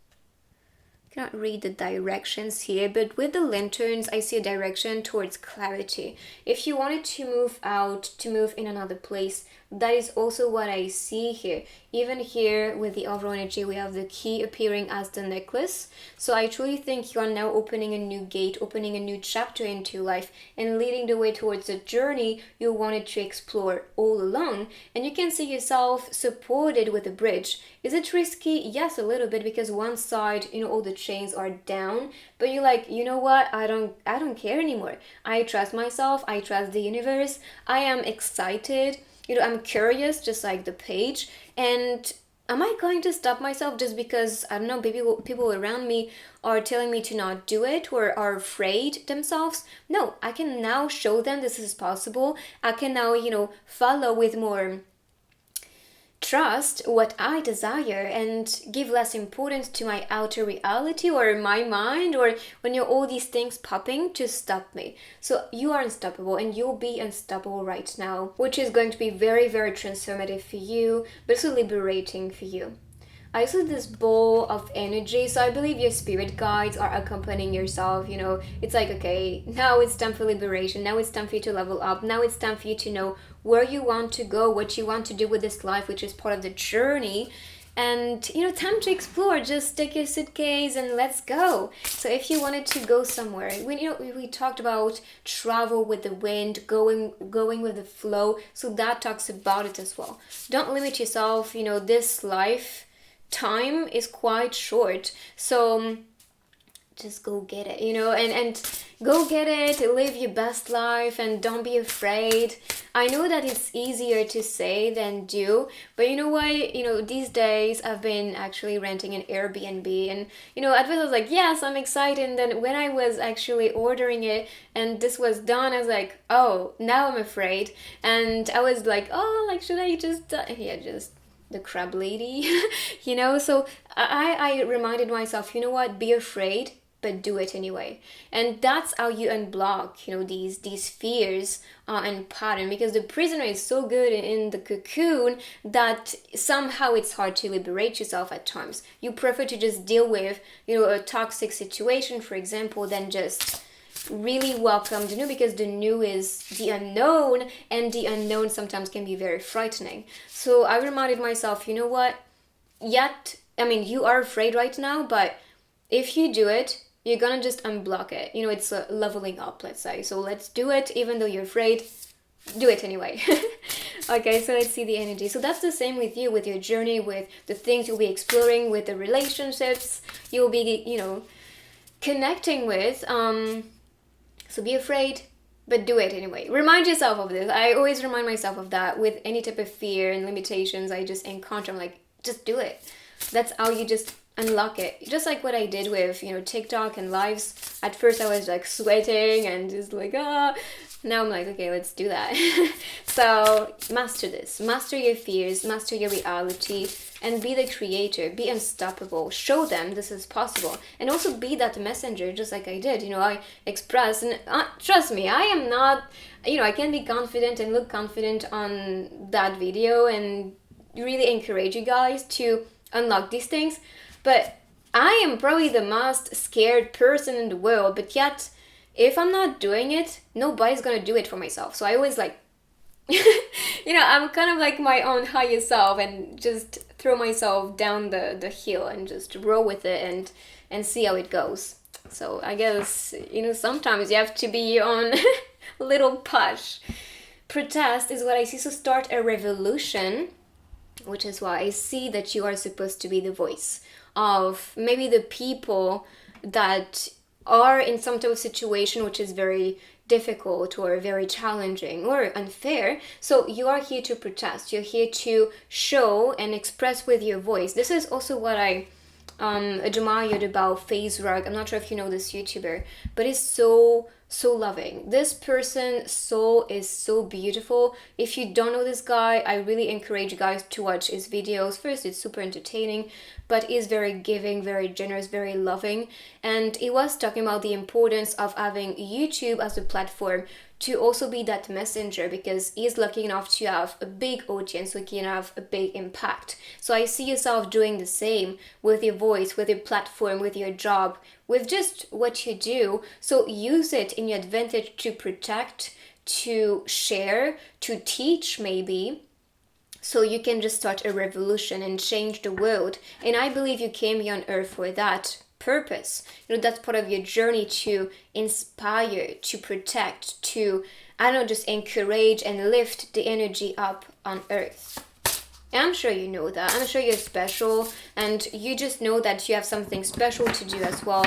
cannot read the directions here, but with the lanterns I see a direction towards clarity. If you wanted to move out, to move in another place, that is also what I see here. Even here with the overall energy, we have the key appearing as the necklace. So I truly think you are now opening a new gate, opening a new chapter into life, and leading the way towards a journey you wanted to explore all alone. And you can see yourself supported with a bridge. Is it risky? Yes, a little bit, because one side, all the chains are down, but you're like, you know what, I don't care anymore. I trust myself, I trust the universe, I am excited, I'm curious, just like the page. And am I going to stop myself just because, I don't know, people around me are telling me to not do it or are afraid themselves? No, I can now show them this is possible. I can now, follow with more trust what I desire and give less importance to my outer reality or my mind, or when you're all these things popping to stop me. So you are unstoppable, and you'll be unstoppable right now, which is going to be very, very transformative for you, but also liberating for you. I saw this ball of energy, so I believe your spirit guides are accompanying yourself. It's like, okay, now it's time for liberation, now it's time for you to level up, now it's time for you to know where you want to go, what you want to do with this life, which is part of the journey. And time to explore. Just take your suitcase and let's go. So if you wanted to go somewhere, we talked about travel with the wind, going with the flow, so that talks about it as well. Don't limit yourself. This life time is quite short, so just go get it, and go get it, live your best life, and don't be afraid. I know that it's easier to say than do, but you know what, these days I've been actually renting an Airbnb, and at first I was like, yes, I'm excited, and then when I was actually ordering it and this was done, I was like, oh, now I'm afraid. And I was like, oh, like, should I just just the crab lady, so I reminded myself, what, be afraid, but do it anyway. And that's how you unblock, these fears and pattern, because the prisoner is so good in the cocoon that somehow it's hard to liberate yourself at times. You prefer to just deal with, a toxic situation, for example, than just really welcome the new, because the new is the unknown, and the unknown sometimes can be very frightening. So I reminded myself, what, you are afraid right now, but if you do it, you're gonna just unblock it. It's a leveling up, let's say. So let's do it, even though you're afraid, do it anyway. Okay, so let's see the energy. So that's the same with you, with your journey, with the things you'll be exploring, with the relationships you'll be, connecting with. So be afraid, but do it anyway. Remind yourself of this. I always remind myself of that with any type of fear and limitations I just encounter. I'm like, just do it. That's how you just unlock it. Just like what I did with, TikTok and lives. At first I was like sweating and just like, Now I'm like, okay, let's do that. So master this. Master your fears, master your reality, and be the creator. Be unstoppable. Show them this is possible. And also be that messenger, just like I did. I express, and trust me, I am not, I can be confident and look confident on that video and really encourage you guys to unlock these things. But I am probably the most scared person in the world, but yet if I'm not doing it, nobody's gonna do it for myself. So I always like, I'm kind of like my own higher self, and just throw myself down the hill and just roll with it and see how it goes. So I guess, sometimes you have to be your own little push. Protest is what I see. So start a revolution, which is why I see that you are supposed to be the voice of maybe the people that are in some type of situation which is very difficult or very challenging or unfair. So you are here to protest. You're here to show and express with your voice. This is also what I admired about FaZe Rug. I'm not sure if you know this YouTuber, but it's so loving. This person's soul is so beautiful. If you don't know this guy, I really encourage you guys to watch his videos. First, it's super entertaining, but is very giving, very generous, very loving. And he was talking about the importance of having YouTube as a platform to also be that messenger, because he's lucky enough to have a big audience, so he can have a big impact. So I see yourself doing the same with your voice, with your platform, with your job, with just what you do. So use it in your advantage to protect, to share, to teach maybe, so you can just start a revolution and change the world. And I believe you came here on earth for that purpose. That's part of your journey, to inspire, to protect, to, I don't know, just encourage and lift the energy up on earth. And I'm sure you know that. I'm sure you're special, and you just know that you have something special to do as well.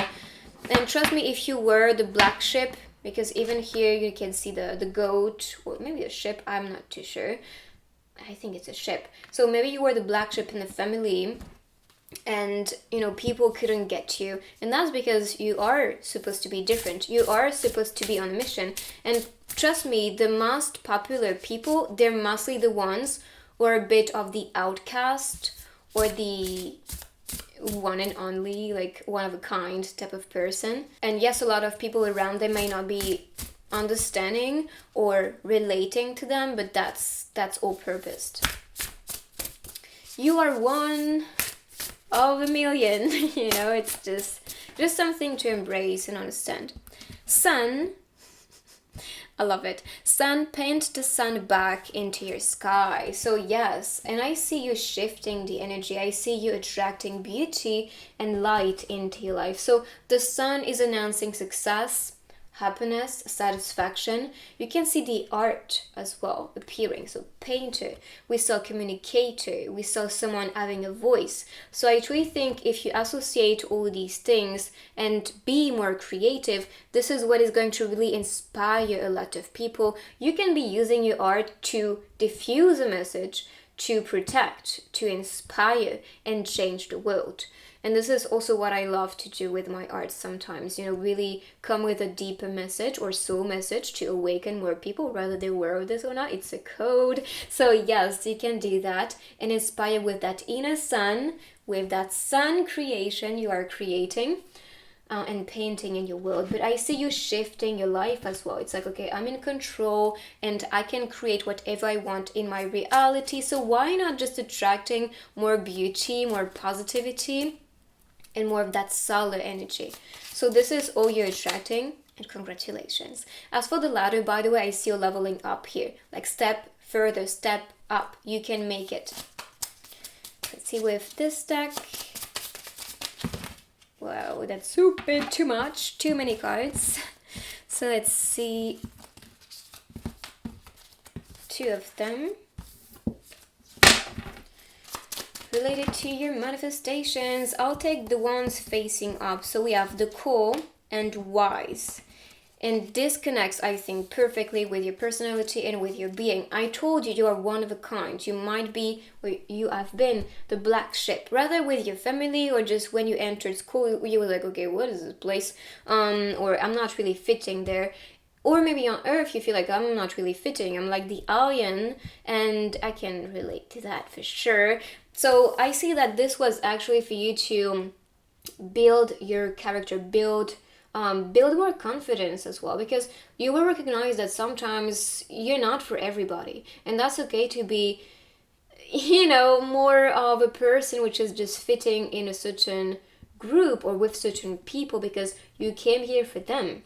And trust me, if you were the black sheep, because even here you can see the goat, or maybe a sheep, I'm not too sure. I think it's a sheep. So maybe you were the black sheep in the family, and people couldn't get you, and that's because you are supposed to be different. You are supposed to be on a mission. And trust me, the most popular people, they're mostly the ones who are a bit of the outcast, or the one and only, like one of a kind type of person. And yes, a lot of people around them may not be understanding or relating to them, but that's all purposed. You are one of a million. It's just something to embrace and understand. Sun, I love it. Sun, paint the sun back into your sky. So yes, and I see you shifting the energy. I see you attracting beauty and light into your life. So the sun is announcing success, happiness, satisfaction. You can see the art as well appearing. So painter, we saw communicator, we saw someone having a voice. So I truly think if you associate all these things and be more creative, this is what is going to really inspire a lot of people. You can be using your art to diffuse a message, to protect, to inspire, and change the world. And this is also what I love to do with my art sometimes, really come with a deeper message or soul message to awaken more people, whether they're aware of this or not. It's a code. So yes, you can do that and inspire with that inner sun, with that sun creation you are creating and painting in your world. But I see you shifting your life as well. It's like, okay, I'm in control and I can create whatever I want in my reality. So why not just attracting more beauty, more positivity, and more of that solar energy? So this is all you're attracting, and congratulations. As for the ladder, by the way, I see you leveling up here. Like step further, step up. You can make it. Let's see with this deck. Wow, that's super too much. Too many cards. So let's see. 2 of them. Related to your manifestations, I'll take the ones facing up. So we have the call and wise. And this connects, I think, perfectly with your personality and with your being. I told you you are one of a kind. You might be, or you have been, the black sheep. Rather with your family, or just when you entered school, you were like, okay, what is this place? Or I'm not really fitting there. Or maybe on Earth you feel like I'm not really fitting. I'm like the alien, and I can relate to that for sure. So I see that this was actually for you to build your character, build more confidence as well, because you will recognize that sometimes you're not for everybody, and that's okay to be, more of a person which is just fitting in a certain group or with certain people because you came here for them,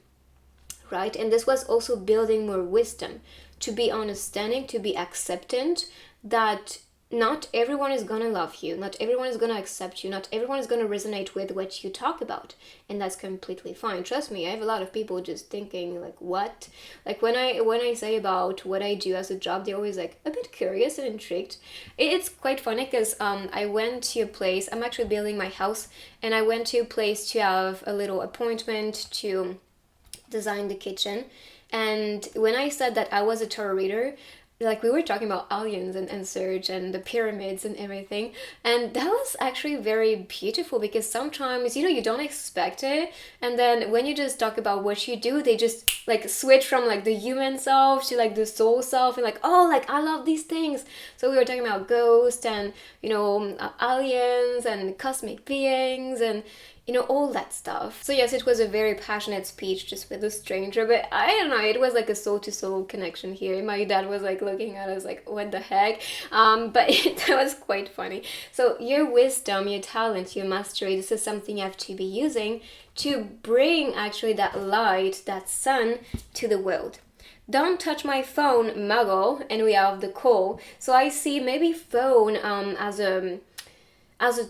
right? And this was also building more wisdom, to be understanding, to be acceptant that not everyone is gonna love you, not everyone is gonna accept you, not everyone is gonna resonate with what you talk about, and that's completely fine. Trust me, I have a lot of people just thinking like, what? Like when I say about what I do as a job, they're always like a bit curious and intrigued. It's quite funny because I went to a place, I'm actually building my house, and I went to a place to have a little appointment to design the kitchen. And when I said that I was a tarot reader, like we were talking about aliens and search and the pyramids and everything, and that was actually very beautiful because sometimes, you know, you don't expect it, and then when you just talk about what you do, they just like switch from like the human self to like the soul self, and like, oh, like I love these things. So we were talking about ghosts and, you know, aliens and cosmic beings and, you know, all that stuff. So yes, it was a very passionate speech just with a stranger, but I don't know, it was like a soul to soul connection here. My dad was like looking at us like, what the heck? But that was quite funny. So your wisdom, your talent, your mastery, this is something you have to be using to bring actually that light, that sun to the world. Don't touch my phone, muggle, and we have the call. So I see maybe phone as a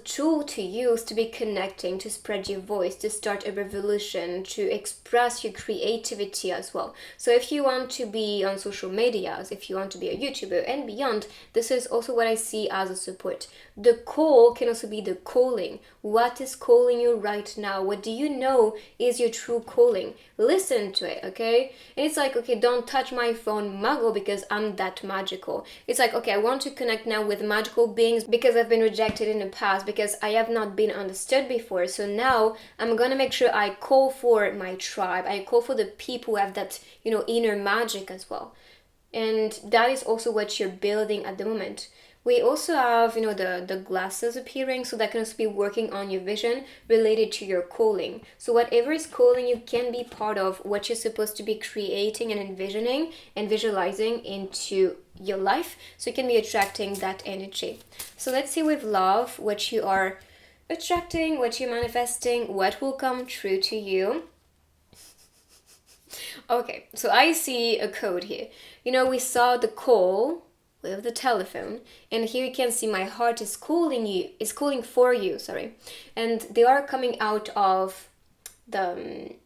tool to use to be connecting, to spread your voice, to start a revolution, to express your creativity as well. So if you want to be on social medias, if you want to be a YouTuber and beyond, this is also what I see as a support. The call can also be the calling. What is calling you right now? What do you know is your true calling? Listen to it, okay? And it's like, okay, don't touch my phone, muggle, because I'm that magical. It's like, okay, I want to connect now with magical beings because I've been rejected in the past, because I have not been understood before. So now I'm gonna make sure I call for my tribe. I call for the people who have that, you know, inner magic as well. And that is also what you're building at the moment. We also have, you know, the glasses appearing, so that can also be working on your vision related to your calling. So whatever is calling you can be part of what you're supposed to be creating and envisioning and visualizing into your life, so you can be attracting that energy. So let's see with love what you are attracting, what you're manifesting, what will come true to you. Okay, so I see a code here. You know, we saw the call with the telephone, and here you can see my heart is calling for you, sorry, and they are coming out of the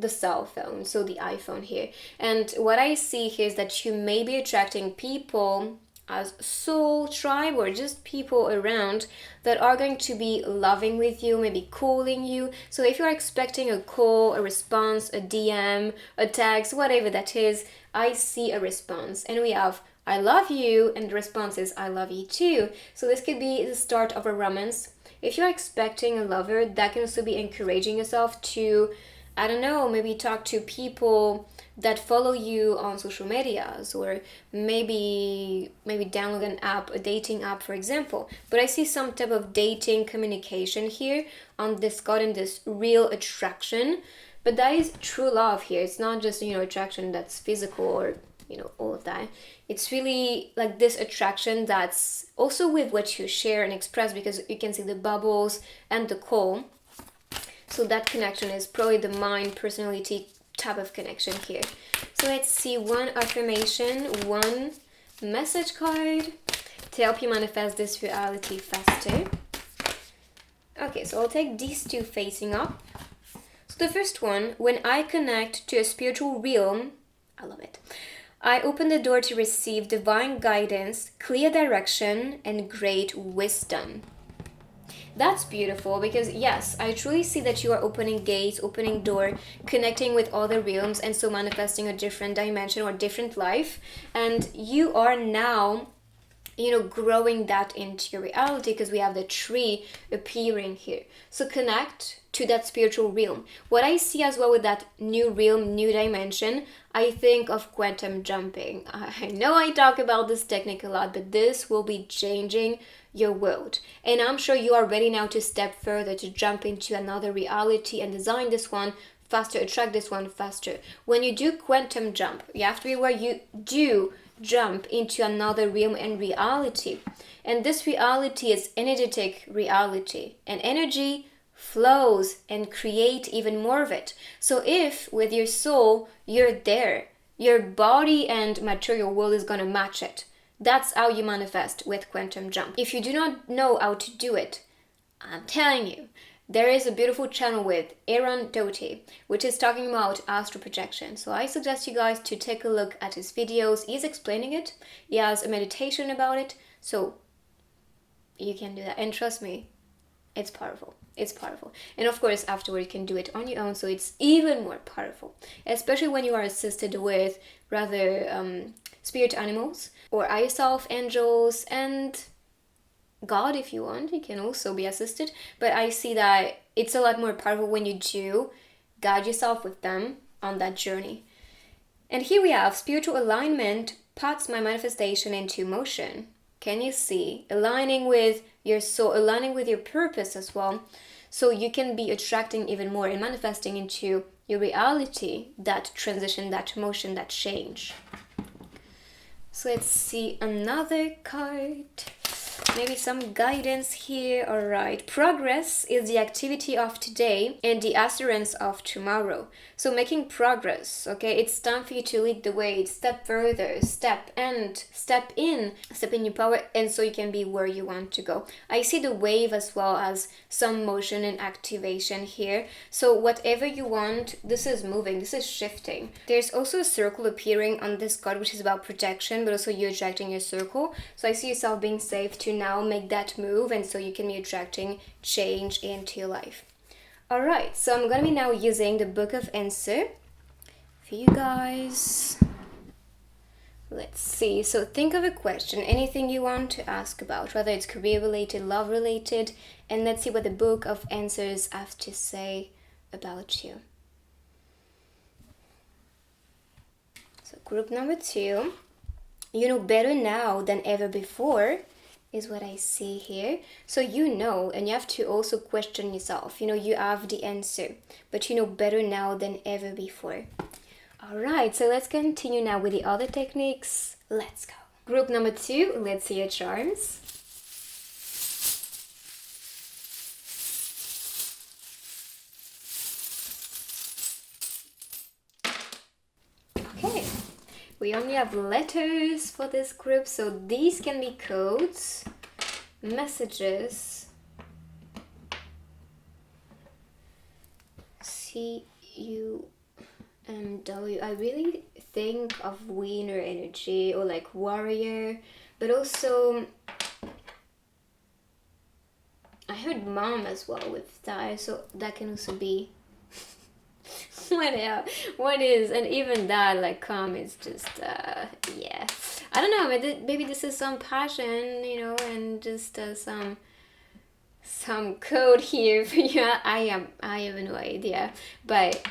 cell phone, so the iPhone here. And what I see here is that you may be attracting people as soul tribe or just people around that are going to be loving with you, maybe calling you. So if you're expecting a call, a response, a DM, a text, whatever that is, I see a response. And we have I love you, and the response is I love you too. So this could be the start of a romance. If you're expecting a lover, that can also be encouraging yourself to, I don't know, maybe talk to people that follow you on social medias, or maybe download an app, a dating app, for example. But I see some type of dating communication here on this God, and this real attraction. But that is true love here. It's not just, you know, attraction that's physical or, you know, all of that. It's really like this attraction that's also with what you share and express, because you can see the bubbles and the call. So that connection is probably the mind personality type of connection here. So let's see one affirmation, one message card to help you manifest this reality faster. Okay, so I'll take these two facing up. So the first one, when I connect to a spiritual realm, I love it, I open the door to receive divine guidance, clear direction, and great wisdom. That's beautiful, because yes, I truly see that you are opening gates, opening door, connecting with other realms, and so manifesting a different dimension or different life. And you are now, you know, growing that into your reality, because we have the tree appearing here. So connect to that spiritual realm. What I see as well with that new realm, new dimension, I think of quantum jumping. I know I talk about this technique a lot, but this will be changing your world. And I'm sure you are ready now to step further, to jump into another reality and design this one faster, attract this one faster. When you do quantum jump, you have to be where you do jump into another realm and reality. And this reality is energetic reality. And energy flows and create even more of it. So if with your soul you're there, your body and material world is going to match it. That's how you manifest with quantum jump. If you do not know how to do it, I'm telling you, there is a beautiful channel with Aaron Doty, which is talking about astral projection. So I suggest you guys to take a look at his videos. He's explaining it. He has a meditation about it. So you can do that. And trust me, it's powerful. It's powerful. And of course, afterward, you can do it on your own. So it's even more powerful, especially when you are assisted with rather spirit animals, or higher self, angels, and God if you want. You can also be assisted, but I see that it's a lot more powerful when you do guide yourself with them on that journey. And here we have spiritual alignment puts my manifestation into motion. Can you see? Aligning with your soul, aligning with your purpose as well. So you can be attracting even more and manifesting into your reality that transition, that motion, that change. So let's see another card. Maybe some guidance here. All right. Progress is the activity of today and the assurance of tomorrow. So making progress, okay? It's time for you to lead the way, step further, step in your power, and so you can be where you want to go. I see the wave as well as some motion and activation here. So whatever you want, this is moving, this is shifting. There's also a circle appearing on this card, which is about protection, but also you attracting your circle. So I see yourself being safe to now make that move, and so you can be attracting change into your life. All right, so I'm gonna be now using the Book of Answer for you guys. Let's see. So think of a question, anything you want to ask about, whether it's career related, love related, and let's see what the Book of Answers has to say about you. So group number 2, you know better now than ever before is what I see here. So you know, and you have to also question yourself. You know, you have the answer, but you know better now than ever before. All right, so let's continue now with the other techniques. Let's go. Group number 2, let's see your charms. Okay. We only have letters for this group, so these can be codes, messages, C-U-M-W. I really think of winner energy or like warrior, but also I heard mom as well with that, so that can also be what is, and even that, like, calm is just yeah, I don't know, maybe this is some passion, you know, and just some code here for you. I have no idea, but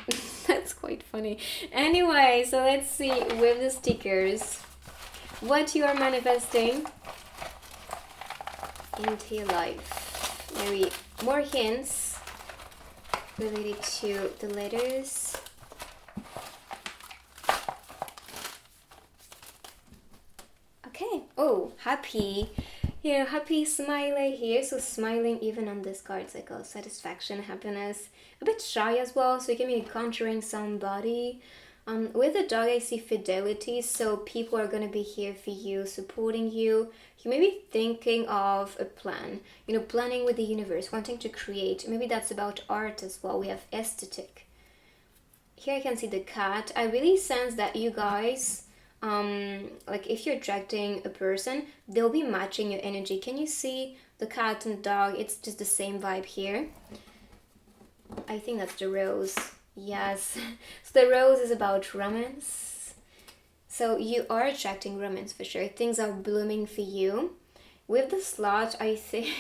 that's quite funny. Anyway, so let's see with the stickers what you are manifesting into your life. Maybe more hints related to the letters. Okay. Oh, happy. Yeah, happy, smiley here. So smiling even on this card, it's like a satisfaction, happiness. A bit shy as well, so you can be encountering somebody. With the dog, I see fidelity, so people are gonna be here for you, supporting you. You may be thinking of a plan, you know, planning with the universe, wanting to create. Maybe that's about art as well. We have aesthetic. Here I can see the cat. I really sense that you guys, like if you're attracting a person, they'll be matching your energy. Can you see the cat and the dog? It's just the same vibe here. I think that's the rose. Yes. So the rose is about romance. So you are attracting romance for sure. Things are blooming for you. With the slot, I think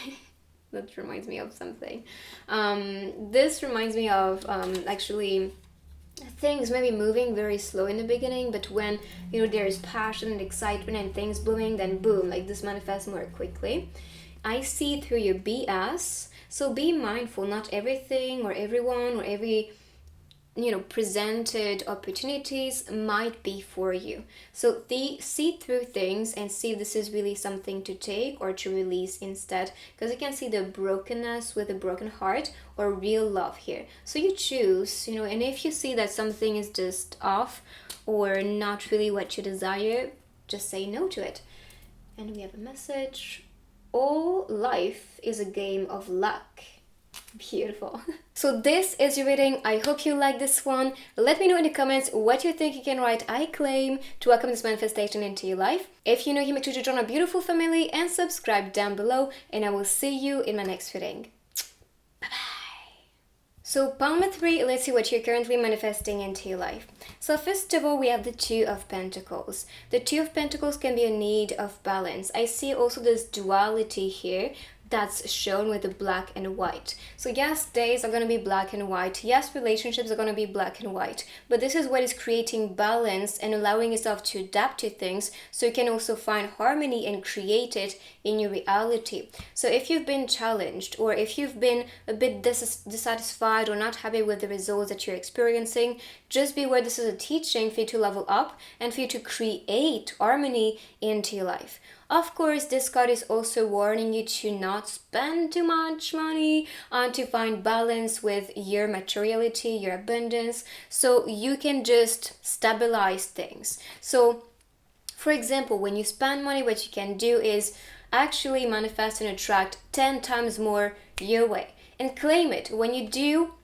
that reminds me of something. This reminds me of actually things maybe moving very slow in the beginning, but when, you know, there's passion and excitement and things blooming, then boom, like this manifests more quickly. I see through your BS. So be mindful, not everything or everyone or every, you know, presented opportunities might be for you. So see through things and see if this is really something to take or to release instead, because you can see the brokenness with a broken heart or real love here. So you choose, you know, and if you see that something is just off or not really what you desire, just say no to it. And we have a message. All life is a game of luck. Beautiful. So this is your reading. I hope you like this one. Let me know in the comments what you think. You can write I claim to welcome this manifestation into your life. If you're new here, make sure to join our beautiful family and subscribe down below, and I will see you in my next reading. Bye bye. So palm 3, let's see what you're currently manifesting into your life. So first of all, we have the Two of Pentacles. The Two of Pentacles can be a need of balance. I see also this duality here that's shown with the black and white. So yes, days are going to be black and white. Yes, relationships are going to be black and white. But this is what is creating balance and allowing yourself to adapt to things so you can also find harmony and create it in your reality. So if you've been challenged, or if you've been a bit dissatisfied or not happy with the results that you're experiencing, just be aware this is a teaching for you to level up and for you to create harmony into your life. Of course, this card is also warning you to not spend too much money and to find balance with your materiality, your abundance, so you can just stabilize things. So, for example, when you spend money, what you can do is actually manifest and attract 10 times more your way and claim it. When you do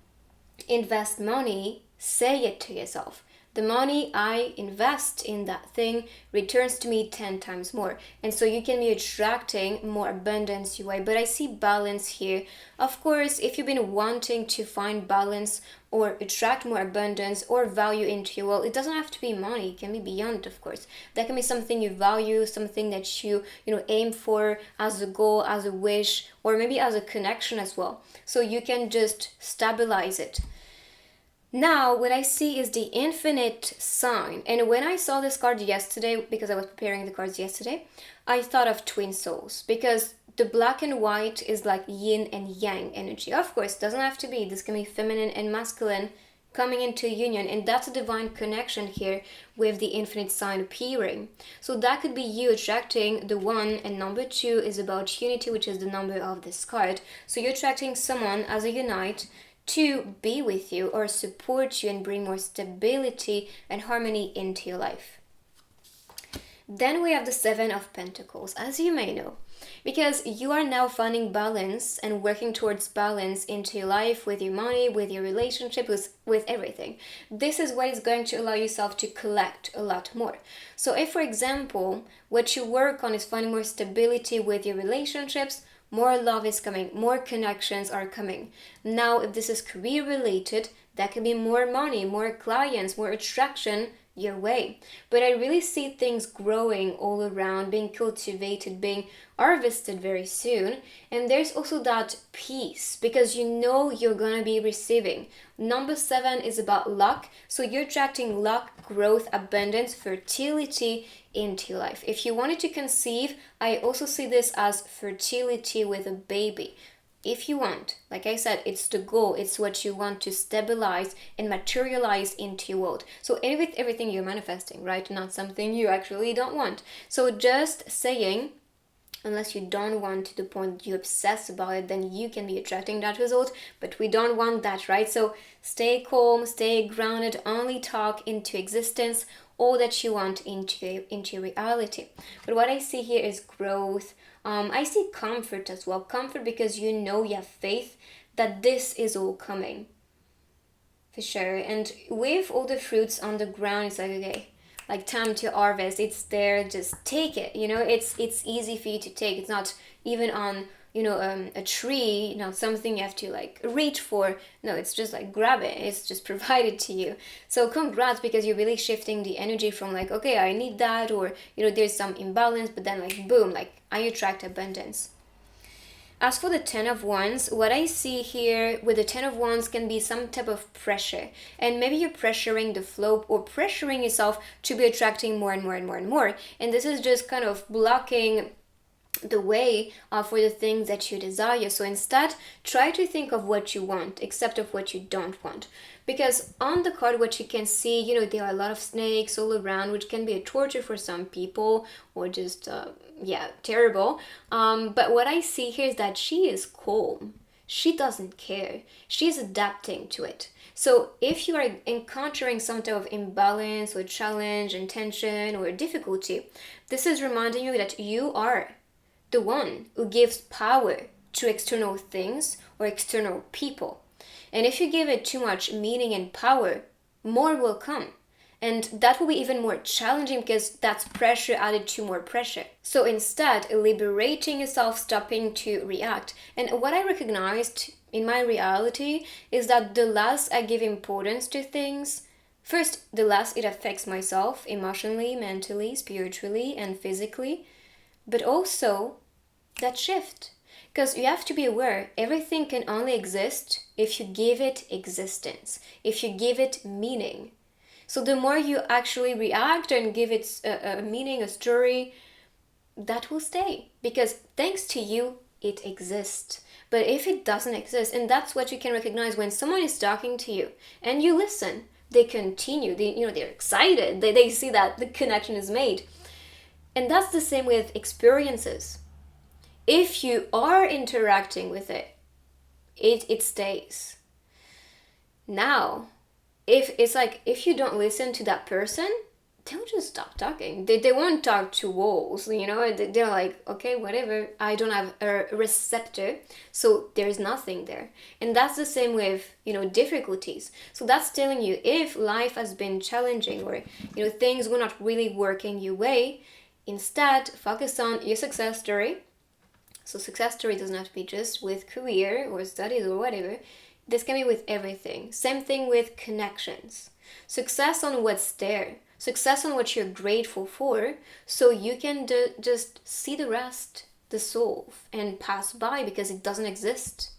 invest money, say it to yourself. The money I invest in that thing returns to me 10 times more. And so you can be attracting more abundance your way. But I see balance here. Of course, if you've been wanting to find balance or attract more abundance or value into your world, it doesn't have to be money. It can be beyond, of course. That can be something you value, something that you aim for as a goal, as a wish, or maybe as a connection as well. So you can just stabilize it. Now, what I see is the infinite sign. And when I saw this card yesterday, because I was preparing the cards yesterday, I thought of twin souls. Because the black and white is like yin and yang energy. Of course, it doesn't have to be. This can be feminine and masculine coming into union. And that's a divine connection here with the infinite sign appearing. So that could be you attracting the one. And number 2 is about unity, which is the number of this card. So you're attracting someone as a unite to be with you or support you and bring more stability and harmony into your life. Then we have the 7 of Pentacles, as you may know, because you are now finding balance and working towards balance into your life, with your money, with your relationship, with everything. This is what is going to allow yourself to collect a lot more. So if, for example, what you work on is finding more stability with your relationships, more love is coming, more connections are coming. Now, if this is career related, that can be more money, more clients, more attraction your way. But I really see things growing all around, being cultivated, being harvested very soon. And there's also that peace, because you know you're gonna be receiving. Number 7 is about luck. So you're attracting luck, growth, abundance, fertility into your life. If you wanted to conceive, I also see this as fertility with a baby. If you want, like I said, it's the goal, it's what you want to stabilize and materialize into your world. So with everything you're manifesting, right? Not something you actually don't want. So just saying, unless you don't want to the point you obsess about it, then you can be attracting that result, but we don't want that, right? So stay calm, stay grounded, only talk into existence all that you want into your reality. But what I see here is growth. I see comfort as well. Comfort because you know you have faith that this is all coming. For sure. And with all the fruits on the ground, it's like, okay, like time to harvest. It's there, just take it. It's easy for you to take. It's not even on a tree, not something you have to like reach for. No, it's just like grab it. It's just provided to you. So congrats, because you're really shifting the energy from like, okay, I need that, or there's some imbalance, but then like boom, like I attract abundance. As for the 10 of Wands, what I see here with the 10 of Wands can be some type of pressure. And maybe you're pressuring the flow or pressuring yourself to be attracting more and more and more and more. And this is just kind of blocking the way for the things that you desire. So instead, try to think of what you want, except of what you don't want. Because on the card, what you can see, there are a lot of snakes all around, which can be a torture for some people, or just, terrible. But what I see here is that she is calm. She doesn't care. She's adapting to it. So if you are encountering some type of imbalance or challenge and tension or difficulty, this is reminding you that you are the one who gives power to external things or external people. And if you give it too much meaning and power, more will come. And that will be even more challenging, because that's pressure added to more pressure. So instead, liberating yourself, stopping to react. And what I recognized in my reality is that the less I give importance to things, first, the less it affects myself emotionally, mentally, spiritually, and physically, but also that shift. Because you have to be aware, everything can only exist if you give it existence, if you give it meaning. So the more you actually react and give it a meaning, a story, that will stay. Because thanks to you, it exists. But if it doesn't exist, and that's what you can recognize when someone is talking to you and you listen, they continue, they're excited, they see that the connection is made. And that's the same with experiences. If you are interacting with it, it stays. Now, if you don't listen to that person, they'll just stop talking. They won't talk to walls, they're like, okay, whatever, I don't have a receptor, so there's nothing there. And that's the same with, difficulties. So that's telling you, if life has been challenging or, things were not really working your way, instead, focus on your success story. So success story doesn't have to be just with career or studies or whatever. This can be with everything. Same thing with connections. Success on what's there. Success on what you're grateful for, so you can just see the rest dissolve and pass by because it doesn't exist.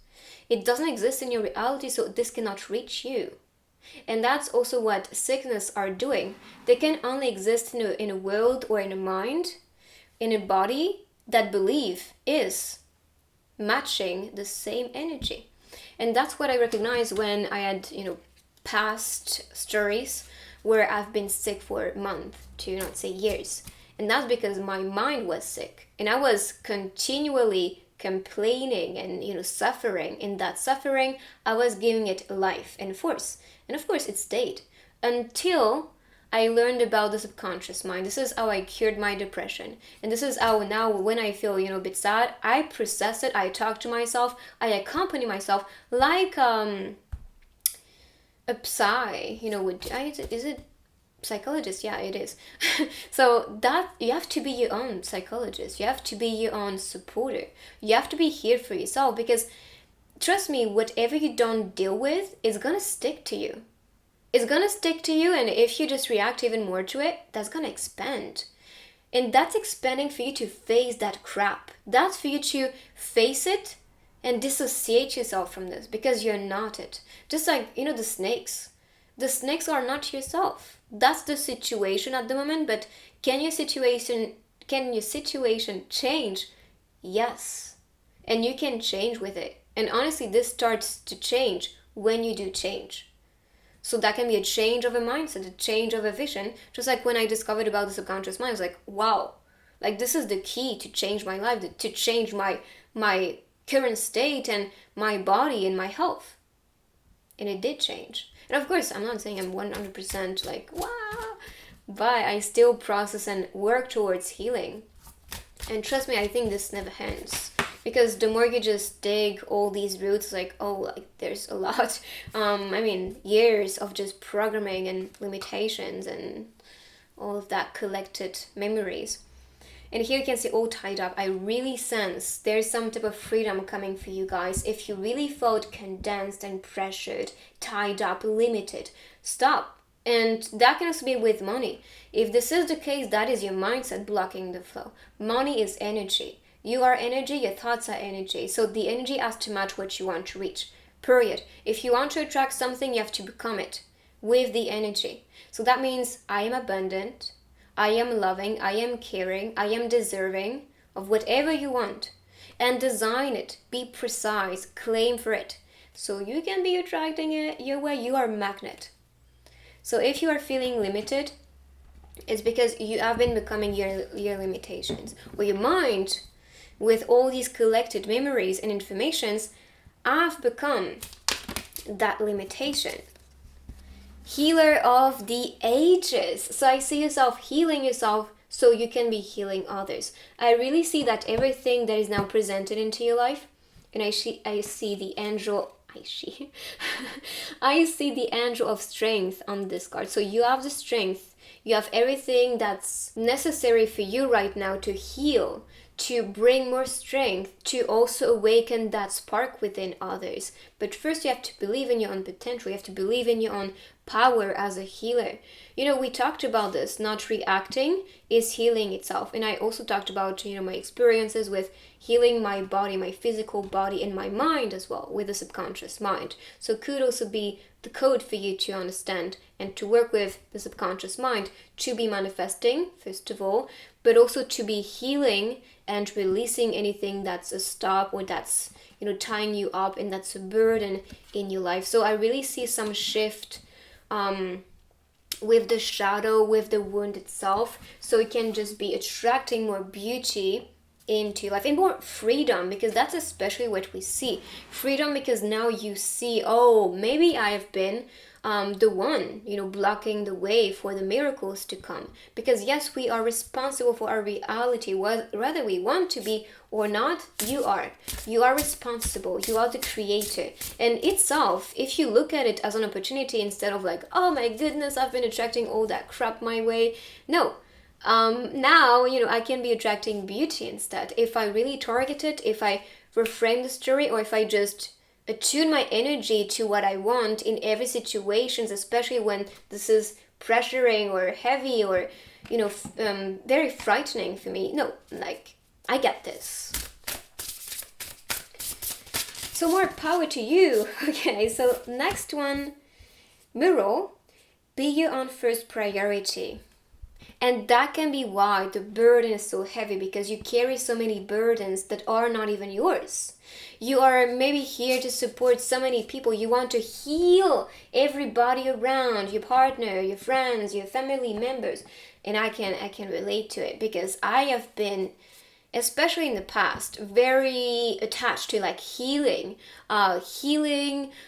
It doesn't exist in your reality, so this cannot reach you. And that's also what sickness are doing. They can only exist in a world or in a mind, in a body that belief is matching the same energy. And that's what I recognize when I had, past stories where I've been sick for a month, to not say years. And that's because my mind was sick. And I was continually complaining and, suffering. In that suffering, I was giving it life and force. And of course, it stayed until I learned about the subconscious mind. This is how I cured my depression. And this is how now when I feel, a bit sad, I process it, I talk to myself, I accompany myself like a psy, is it psychologist? Yeah, it is. So that you have to be your own psychologist. You have to be your own supporter. You have to be here for yourself because trust me, whatever you don't deal with is gonna stick to you. It's gonna stick to you, and if you just react even more to it, that's gonna expand. And that's expanding for you to face that crap. That's for you to face it and dissociate yourself from this because you're not it. Just like, the snakes. The snakes are not yourself. That's the situation at the moment, but can your situation change? Yes. And you can change with it. And honestly, this starts to change when you do change. So that can be a change of a mindset, a change of a vision. Just like when I discovered about the subconscious mind, I was like, wow, like this is the key to change my life, to change my current state and my body and my health. And it did change. And of course, I'm not saying I'm 100% like, wow, but I still process and work towards healing. And trust me, I think this never ends. Because the more you just dig all these roots, there's a lot. Years of just programming and limitations and all of that collected memories. And here you can see all tied up. I really sense there's some type of freedom coming for you guys. If you really felt condensed and pressured, tied up, limited, stop. And that can also be with money. If this is the case, that is your mindset blocking the flow. Money is energy. You are energy, your thoughts are energy. So the energy has to match what you want to reach. Period. If you want to attract something, you have to become it with the energy. So that means I am abundant, I am loving, I am caring, I am deserving of whatever you want. And design it. Be precise. Claim for it. So you can be attracting it your way. You are a magnet. So if you are feeling limited, it's because you have been becoming your limitations. Or your mind, with all these collected memories and informations, I've become that limitation. Healer of the ages. So I see yourself healing yourself so you can be healing others. I really see that everything that is now presented into your life, and I see the angel, I see the angel of strength on this card. So you have the strength You have everything that's necessary for you right now to heal, to bring more strength, to also awaken that spark within others. But first you have to believe in your own potential. You have to believe in your own power as a healer. We talked about this, not reacting is healing itself. And I also talked about, my experiences with healing my body, my physical body, and my mind as well, with the subconscious mind. So could also be the code for you to understand and to work with the subconscious mind to be manifesting, first of all, but also to be healing and releasing anything that's a stop or that's, tying you up and that's a burden in your life. So I really see some shift with the shadow, with the wound itself, so it can just be attracting more beauty into life and more freedom, because that's especially what we see. Freedom, because now you see, oh, maybe I have been the one, blocking the way for the miracles to come. Because yes, we are responsible for our reality, whether we want to be or not. You are responsible. You are the creator. And itself, if you look at it as an opportunity instead of like, oh my goodness, I've been attracting all that crap my way. No. Now, I can be attracting beauty instead. If I really target it, if I reframe the story, or if I just attune my energy to what I want in every situation, especially when this is pressuring or heavy or, very frightening for me. No, like, I get this. So more power to you. Okay, so next one, mirror, be your own first priority. And that can be why the burden is so heavy, because you carry so many burdens that are not even yours. You are maybe here to support so many people. You want to heal everybody around, your partner, your friends, your family members. And I can relate to it, because I have been, especially in the past, very attached to like healing,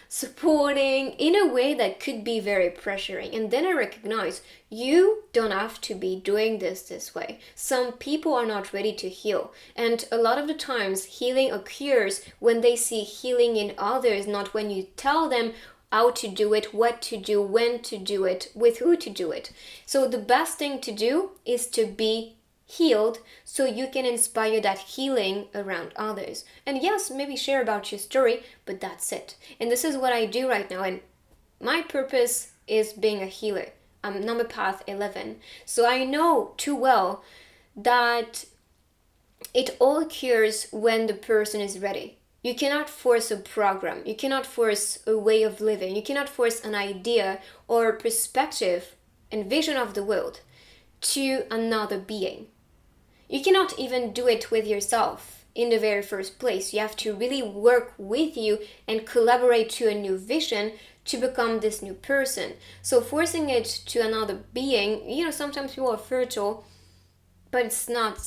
supporting in a way that could be very pressuring. And then I recognize you don't have to be doing this way. Some people are not ready to heal. And a lot of the times healing occurs when they see healing in others, not when you tell them how to do it, what to do, when to do it, with who to do it. So the best thing to do is to be healed, so you can inspire that healing around others. And yes, maybe share about your story, but that's it. And this is what I do right now, and my purpose is being a healer. I'm number path 11, so I know too well that it all occurs when the person is ready. You cannot force a program, you cannot force a way of living, you cannot force an idea or perspective and vision of the world to another being. You cannot even do it with yourself in the very first place. You have to really work with you and collaborate to a new vision to become this new person. So forcing it to another being, sometimes people are fertile, but it's not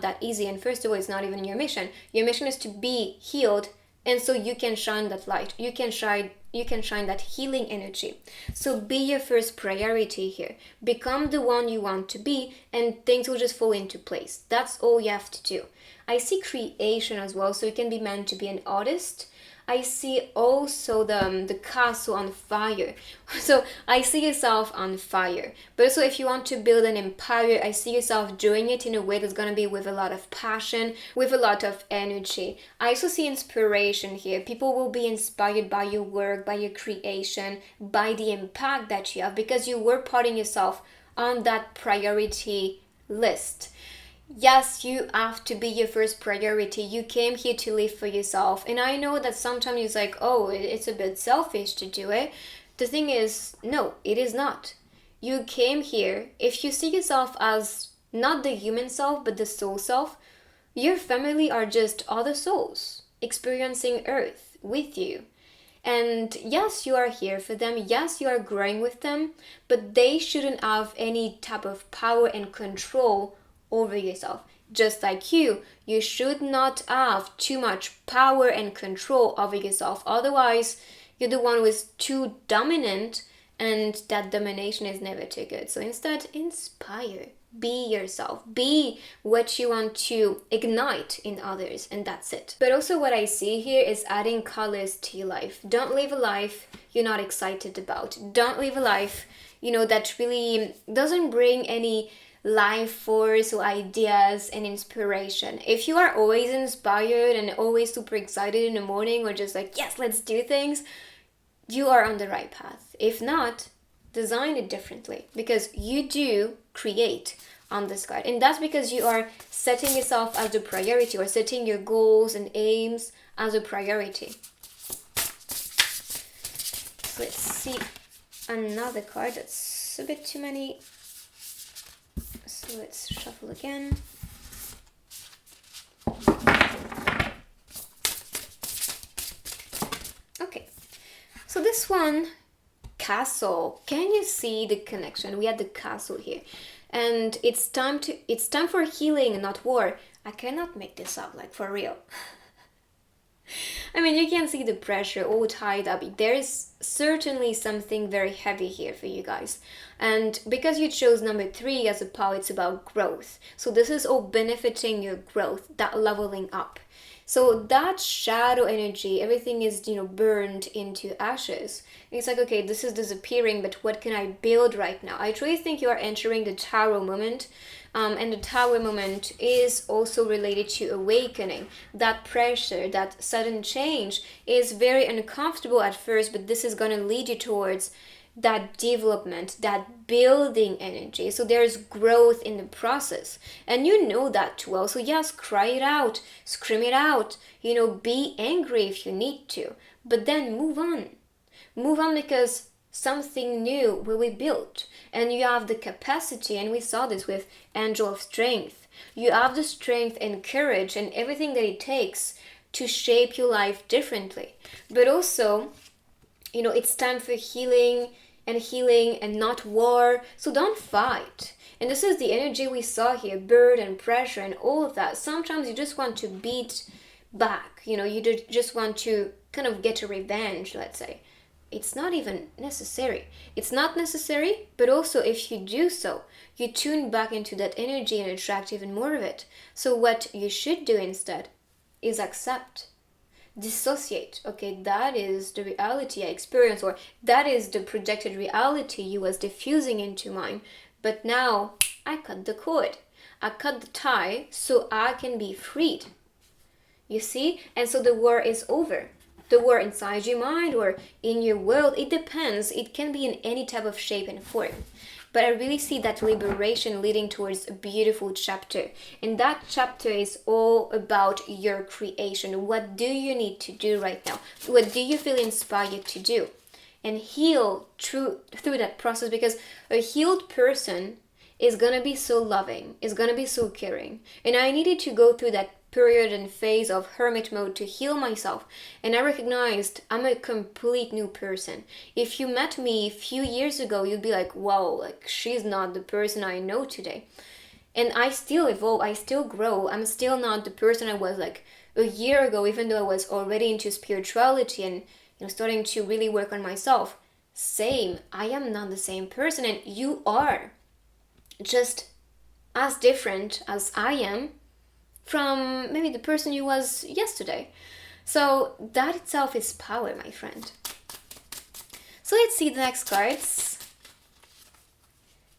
that easy. And first of all, it's not even your mission. Your mission is to be healed, and so you can shine that light. You can shine that healing energy. So be your first priority here. Become the one you want to be, and things will just fall into place. That's all you have to do. I see creation as well, so you can be meant to be an artist. I see also the castle on fire. So I see yourself on fire. But also if you want to build an empire, I see yourself doing it in a way that's going to be with a lot of passion, with a lot of energy. I also see inspiration here. People will be inspired by your work, by your creation, by the impact that you have, because you were putting yourself on that priority list. Yes, you have to be your first priority. You came here to live for yourself. And I know that sometimes it's like, oh, it's a bit selfish to do it. The thing is, no, it is not. You came here, if you see yourself as not the human self, but the soul self, your family are just other souls experiencing Earth with you. And yes, you are here for them. Yes, you are growing with them, but they shouldn't have any type of power and control over yourself. Just like you should not have too much power and control over yourself. Otherwise, you're the one who is too dominant, and that domination is never too good. So instead, inspire. Be yourself. Be what you want to ignite in others, and that's it. But also what I see here is adding colors to your life. Don't live a life you're not excited about. Don't live a life that really doesn't bring any life force or ideas and inspiration. If you are always inspired and always super excited in the morning, or just like, yes, let's do things, you are on the right path. If not, design it differently, because you do create on this card, and that's because you are setting yourself as a priority, or setting your goals and aims as a priority. So let's see another card. That's a bit too many, so let's shuffle again. Okay, so this one, castle. Can you see the connection? We had the castle here, and it's time for healing, not war. I cannot make this up, like, for real. I mean, you can see the pressure all tied up. There is certainly something very heavy here for you guys. And because you chose number 3 as a pile, it's about growth. So this is all benefiting your growth, that leveling up. So that shadow energy, everything is, burned into ashes. It's like, okay, this is disappearing, but what can I build right now? I truly think you are entering the Tower moment. And the Tower moment is also related to awakening. That pressure, that sudden change is very uncomfortable at first, but this is going to lead you towards that development, that building energy. So there's growth in the process, and you know that too well. So yes, cry it out, scream it out, be angry if you need to, but then move on, because something new will be built, and you have the capacity, and we saw this with Angel of Strength. You have the strength and courage and everything that it takes to shape your life differently. But also, it's time for healing and not war. So don't fight. And this is the energy we saw here, burden and pressure and all of that. Sometimes you just want to beat back, you just want to kind of get a revenge, let's say. It's not even necessary. It's not necessary, but also if you do so, you tune back into that energy and attract even more of it. So what you should do instead is accept. Dissociate. Okay, that is the reality I experience, or that is the projected reality you was diffusing into mine. But now I cut the cord. I cut the tie so I can be freed. You see? And so the war is over. The war inside your mind or in your world, it depends. It can be in any type of shape and form. But I really see that liberation leading towards a beautiful chapter. And that chapter is all about your creation. What do you need to do right now? What do you feel inspired to do? And heal through that process, because a healed person is going to be so loving, is going to be so caring. And I needed to go through that period and phase of hermit mode to heal myself, and I recognized I'm a complete new person. If you met me a few years ago, you'd be like, wow, like, she's not the person I know today. And I still evolve, I still grow. I'm still not the person I was like a year ago, even though I was already into spirituality and starting to really work on myself. Same, I am not the same person, and you are just as different as I am from maybe the person you was yesterday. So that itself is power, my friend. So let's see the next cards.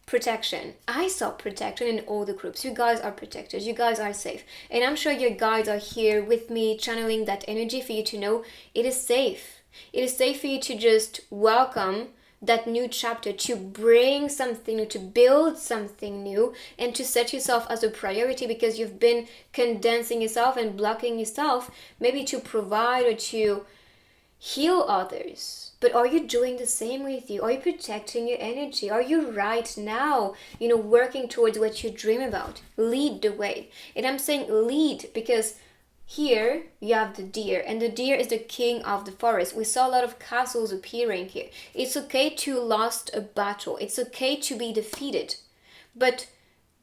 Protection. I saw protection in all the groups. You guys are protected. You guys are safe. And I'm sure your guides are here with me, channeling that energy for you to know it is safe. It is safe for you to just welcome that new chapter, to bring something new, to build something new, and to set yourself as a priority, because you've been condensing yourself and blocking yourself, maybe to provide or to heal others. But are you doing the same with you? Are you protecting your energy? Are you right now, working towards what you dream about? Lead the way. And I'm saying lead because here you have the deer, and the deer is the king of the forest. We saw a lot of castles appearing here. It's okay to lost a battle. It's okay to be defeated. But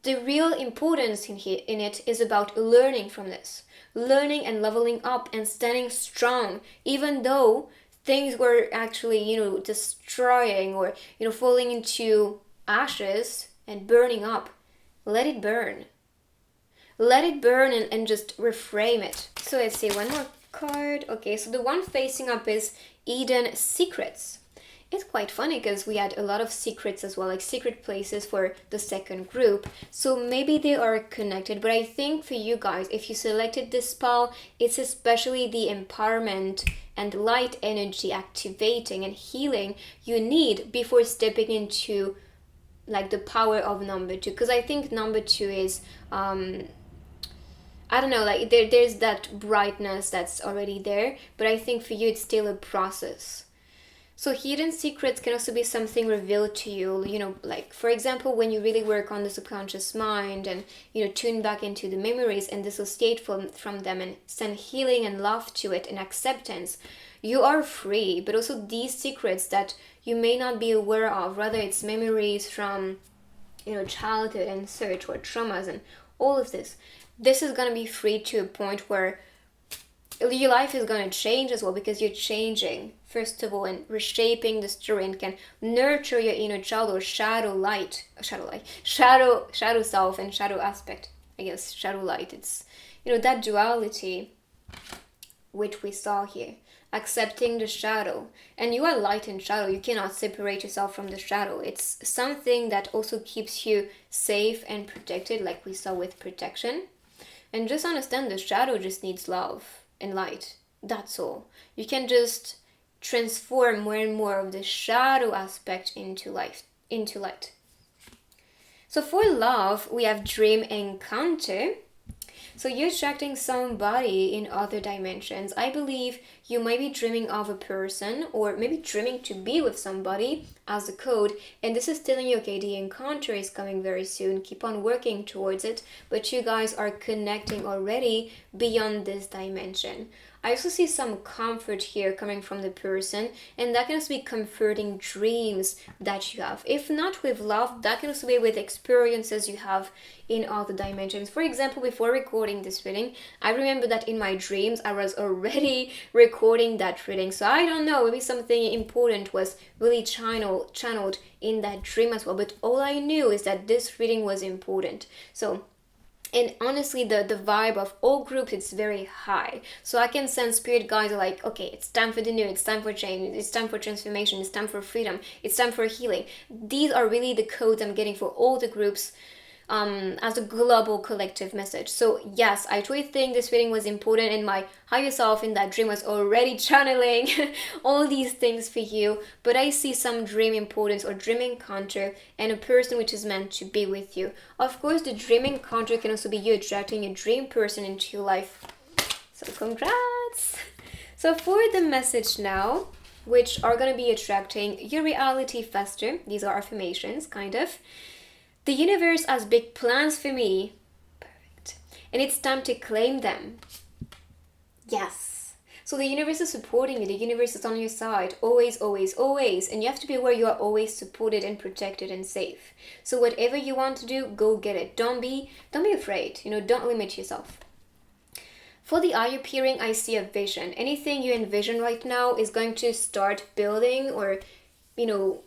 the real importance in it is about learning from this. Learning and leveling up and standing strong, even though things were actually, destroying or, falling into ashes and burning up. Let it burn. Let it burn and just reframe it. So let's see, one more card. Okay, so the one facing up is Eden Secrets. It's quite funny because we had a lot of secrets as well, like secret places for the second group. So maybe they are connected. But I think for you guys, if you selected this spell, it's especially the empowerment and light energy activating and healing you need before stepping into like the power of number two. Because I think number two is I don't know, like there's that brightness that's already there, but I think for you it's still a process. So hidden secrets can also be something revealed to you, like for example, when you really work on the subconscious mind and, tune back into the memories and dissociate from them and send healing and love to it and acceptance, you are free. But also these secrets that you may not be aware of, whether it's memories from, childhood and search or traumas and all of this is going to be free to a point where your life is going to change as well, because you're changing first of all and reshaping the story and can nurture your inner child or shadow self and shadow aspect. I guess shadow light, it's that duality which we saw here, accepting the shadow. And you are light and shadow, you cannot separate yourself from the shadow. It's something that also keeps you safe and protected, like we saw with protection. And just understand the shadow just needs love and light. That's all. You can just transform more and more of the shadow aspect into light. So for love, we have dream encounter. So you're attracting somebody in other dimensions. I believe you might be dreaming of a person or maybe dreaming to be with somebody as a code. And this is telling you, okay, the encounter is coming very soon. Keep on working towards it. But you guys are connecting already beyond this dimension. I also see some comfort here coming from the person, and that can also be comforting dreams that you have. If not with love, that can also be with experiences you have in other dimensions. For example, before recording this reading, I remember that in my dreams, I was already recording that reading. So I don't know, maybe something important was really channeled in that dream as well. But all I knew is that this reading was important. And honestly, the vibe of all groups, it's very high. So I can sense spirit guides are like, okay, it's time for the new, it's time for change, it's time for transformation, it's time for freedom, it's time for healing. These are really the codes I'm getting for all the groups as a global collective message. So yes, I truly think this reading was important, and my higher self in that dream was already channeling all these things for you. But I see some dream importance or dream encounter and a person which is meant to be with you. Of course, the dream encounter can also be you attracting a dream person into your life. So congrats! So for the message now, which are going to be attracting your reality faster, these are affirmations, kind of. The universe has big plans for me. Perfect. And it's time to claim them. Yes. So the universe is supporting you. The universe is on your side. Always, always, always. And you have to be aware you are always supported and protected and safe. So whatever you want to do, go get it. Don't be afraid. Don't limit yourself. For the eye appearing, I see a vision. Anything you envision right now is going to start building or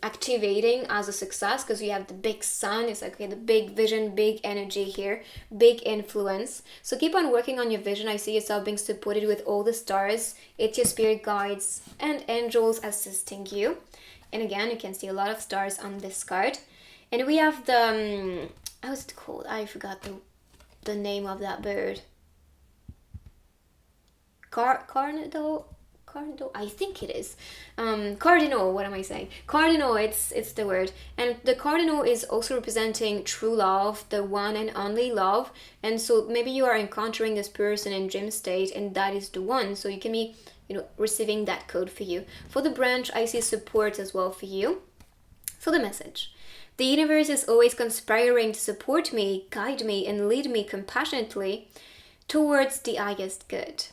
activating as a success, because we have the big sun. It's like, okay, the big vision, big energy here, big influence. So keep on working on your vision. I see yourself being supported with all the stars. It's your spirit guides and angels assisting you. And again, you can see a lot of stars on this card. And we have the, how's it called? I forgot the name of that bird. Cardinal, I think it is. Cardinal, what am I saying? Cardinal, it's the word. And the cardinal is also representing true love, the one and only love. And so maybe you are encountering this person in dream state, and that is the one. So you can be, receiving that code for you. For the branch, I see support as well for you. So the message. The universe is always conspiring to support me, guide me, and lead me compassionately towards the highest good.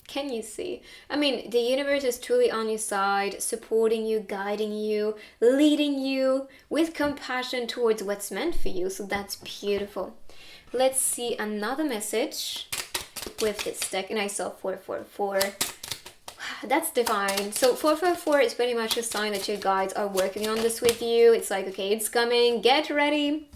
Can you see? I mean, the universe is truly on your side, supporting you, guiding you, leading you with compassion towards what's meant for you. So that's beautiful. Let's see another message with this deck. And I saw 444. That's divine. So 444 is pretty much a sign that your guides are working on this with you. It's like, okay, it's coming. Get ready.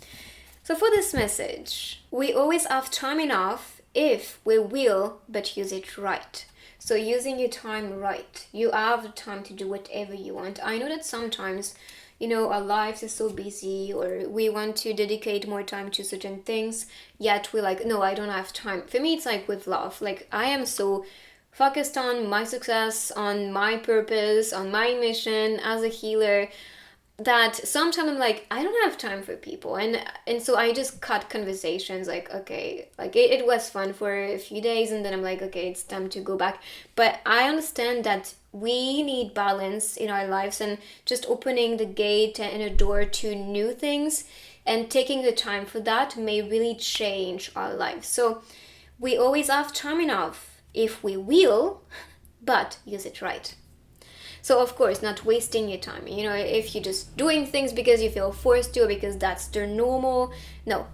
So for this message, we always have time enough if we will but use it right. So using your time right. You have the time to do whatever you want. I know that sometimes, our lives is so busy, or we want to dedicate more time to certain things, yet we're like, no, I don't have time. For me, it's like with love. Like, I am so focused on my success, on my purpose, on my mission as a healer, that sometimes I'm like, I don't have time for people, and so I just cut conversations. Like, okay, like it was fun for a few days, and then I'm like, okay, it's time to go back. But I understand that we need balance in our lives, and just opening the gate and a door to new things and taking the time for that may really change our lives. So we always have time enough if we will, but use it right. So of course, not wasting your time. If you're just doing things because you feel forced to, or because that's their normal, no,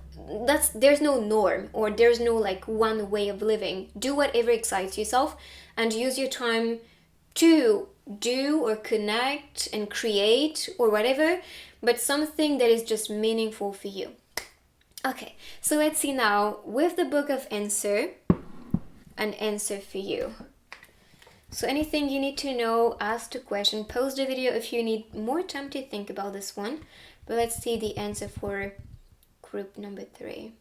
there's no norm, or there's no like one way of living. Do whatever excites yourself, and use your time to do or connect and create or whatever, but something that is just meaningful for you. Okay, so let's see now with the book of answer, an answer for you. So anything you need to know, ask the question, pause the video if you need more time to think about this one. But let's see the answer for group number 3.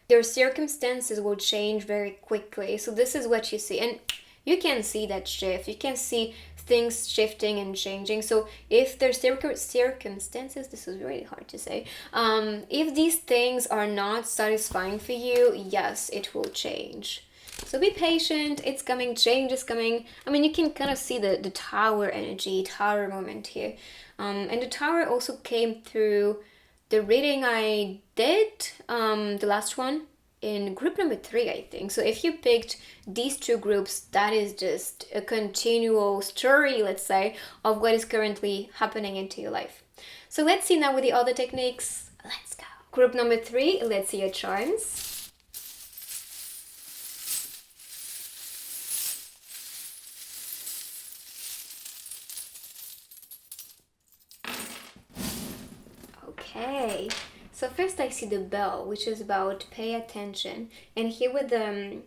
Their circumstances will change very quickly. So this is what you see. And you can see that shift. You can see things shifting and changing. So if their circumstances, this is really hard to say, if these things are not satisfying for you, yes, it will change. So be patient, it's coming, change is coming. I mean, you can kind of see the tower energy, tower moment here. And the tower also came through the reading I did, the last one, in group number 3, I think. So if you picked these 2 groups, that is just a continual story, let's say, of what is currently happening into your life. So let's see now with the other techniques. Let's go. Group number 3, let's see your charms. Okay. So first I see the bell, which is about pay attention. And here with the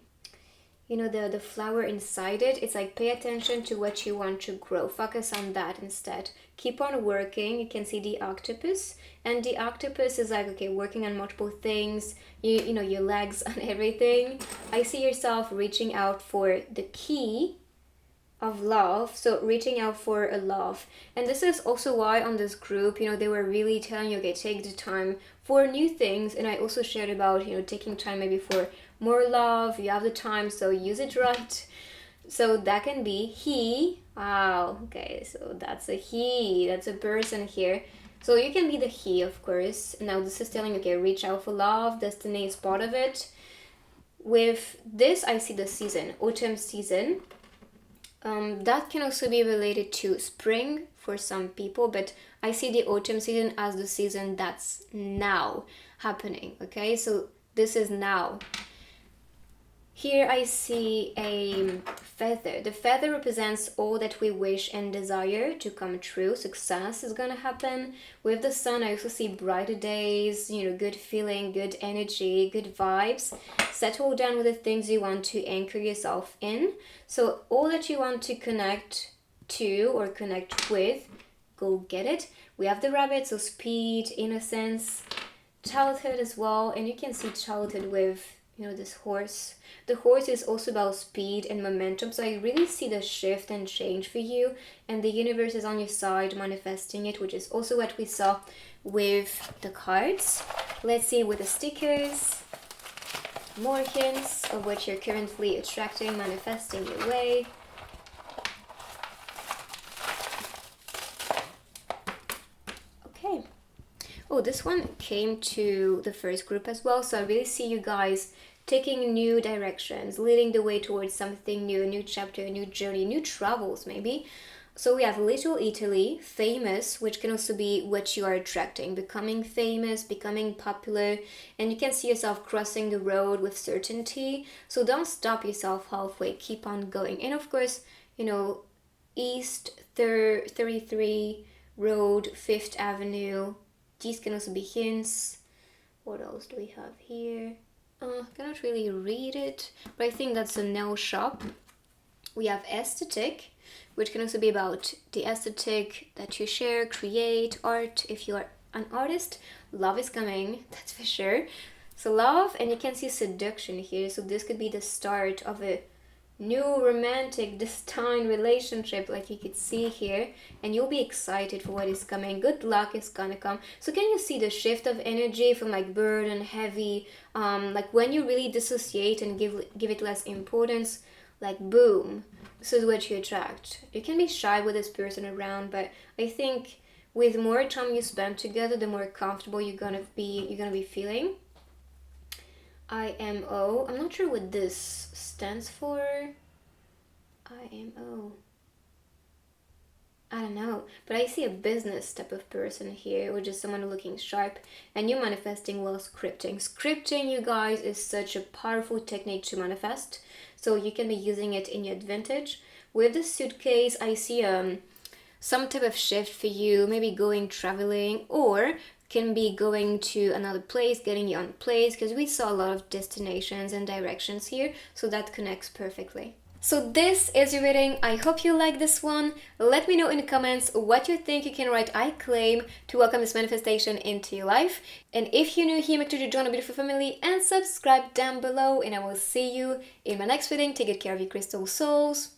flower inside it, it's like pay attention to what you want to grow. Focus on that instead. Keep on working. You can see the octopus. And the octopus is like, okay, working on multiple things. Your legs and everything. I see yourself reaching out for the key of love, so reaching out for a love. And this is also why on this group, they were really telling you, okay, take the time for new things. And I also shared about, taking time maybe for more love. You have the time, so use it right. So that can be he. Wow, okay, so that's a he, that's a person here. So you can be the he, of course. Now this is telling, okay, reach out for love. Destiny is part of it. With this, I see the season, autumn season. That can also be related to spring for some people, but I see the autumn season as the season that's now happening, okay? So this is now. Here I see a feather. The feather represents all that we wish and desire to come true. Success is gonna happen. With the sun, I also see brighter days, good feeling, good energy, good vibes. Settle down with the things you want to anchor yourself in. So all that you want to connect to or connect with, go get it. We have the rabbit, so speed, innocence, childhood as well. And you can see childhood with this horse. The horse is also about speed and momentum. So I really see the shift and change for you. And the universe is on your side, manifesting it, which is also what we saw with the cards. Let's see with the stickers. More hints of what you're currently attracting, manifesting your way. Okay. Oh, this one came to the first group as well. So I really see you guys taking new directions, leading the way towards something new, a new chapter, a new journey, new travels maybe. So we have Little Italy, famous, which can also be what you are attracting, becoming famous, becoming popular, and you can see yourself crossing the road with certainty. So don't stop yourself halfway, keep on going. And of course, East 33 Road, 5th Avenue. These can also be hints. What else do we have here? Cannot really read it, but I think that's a nail shop. We have aesthetic, which can also be about the aesthetic that you share, create, art. If you are an artist, love is coming, that's for sure. So love, and you can see seduction here. So this could be the start of a new romantic destined relationship, like you could see here, and you'll be excited for what is coming. Good luck is gonna come. So can you see the shift of energy from like burden, heavy, like when you really dissociate and give it less importance, like boom, this is what you attract. You can be shy with this person around, but I think with more time you spend together, the more comfortable you're gonna be feeling. IMO. I'm not sure what this stands for. IMO. I don't know, but I see a business type of person here, which is someone looking sharp, and you manifesting while scripting. Scripting, you guys, is such a powerful technique to manifest, so you can be using it in your advantage. With the suitcase, I see some type of shift for you, maybe going traveling, or can be going to another place, getting your own place, because we saw a lot of destinations and directions here, so that connects perfectly. So this is your reading. I hope you like this one. Let me know in the comments what you think. You can write I claim to welcome this manifestation into your life. And if you're new here, make sure to join a beautiful family and subscribe down below. And I will see you in my next reading. Take good care of your crystal souls.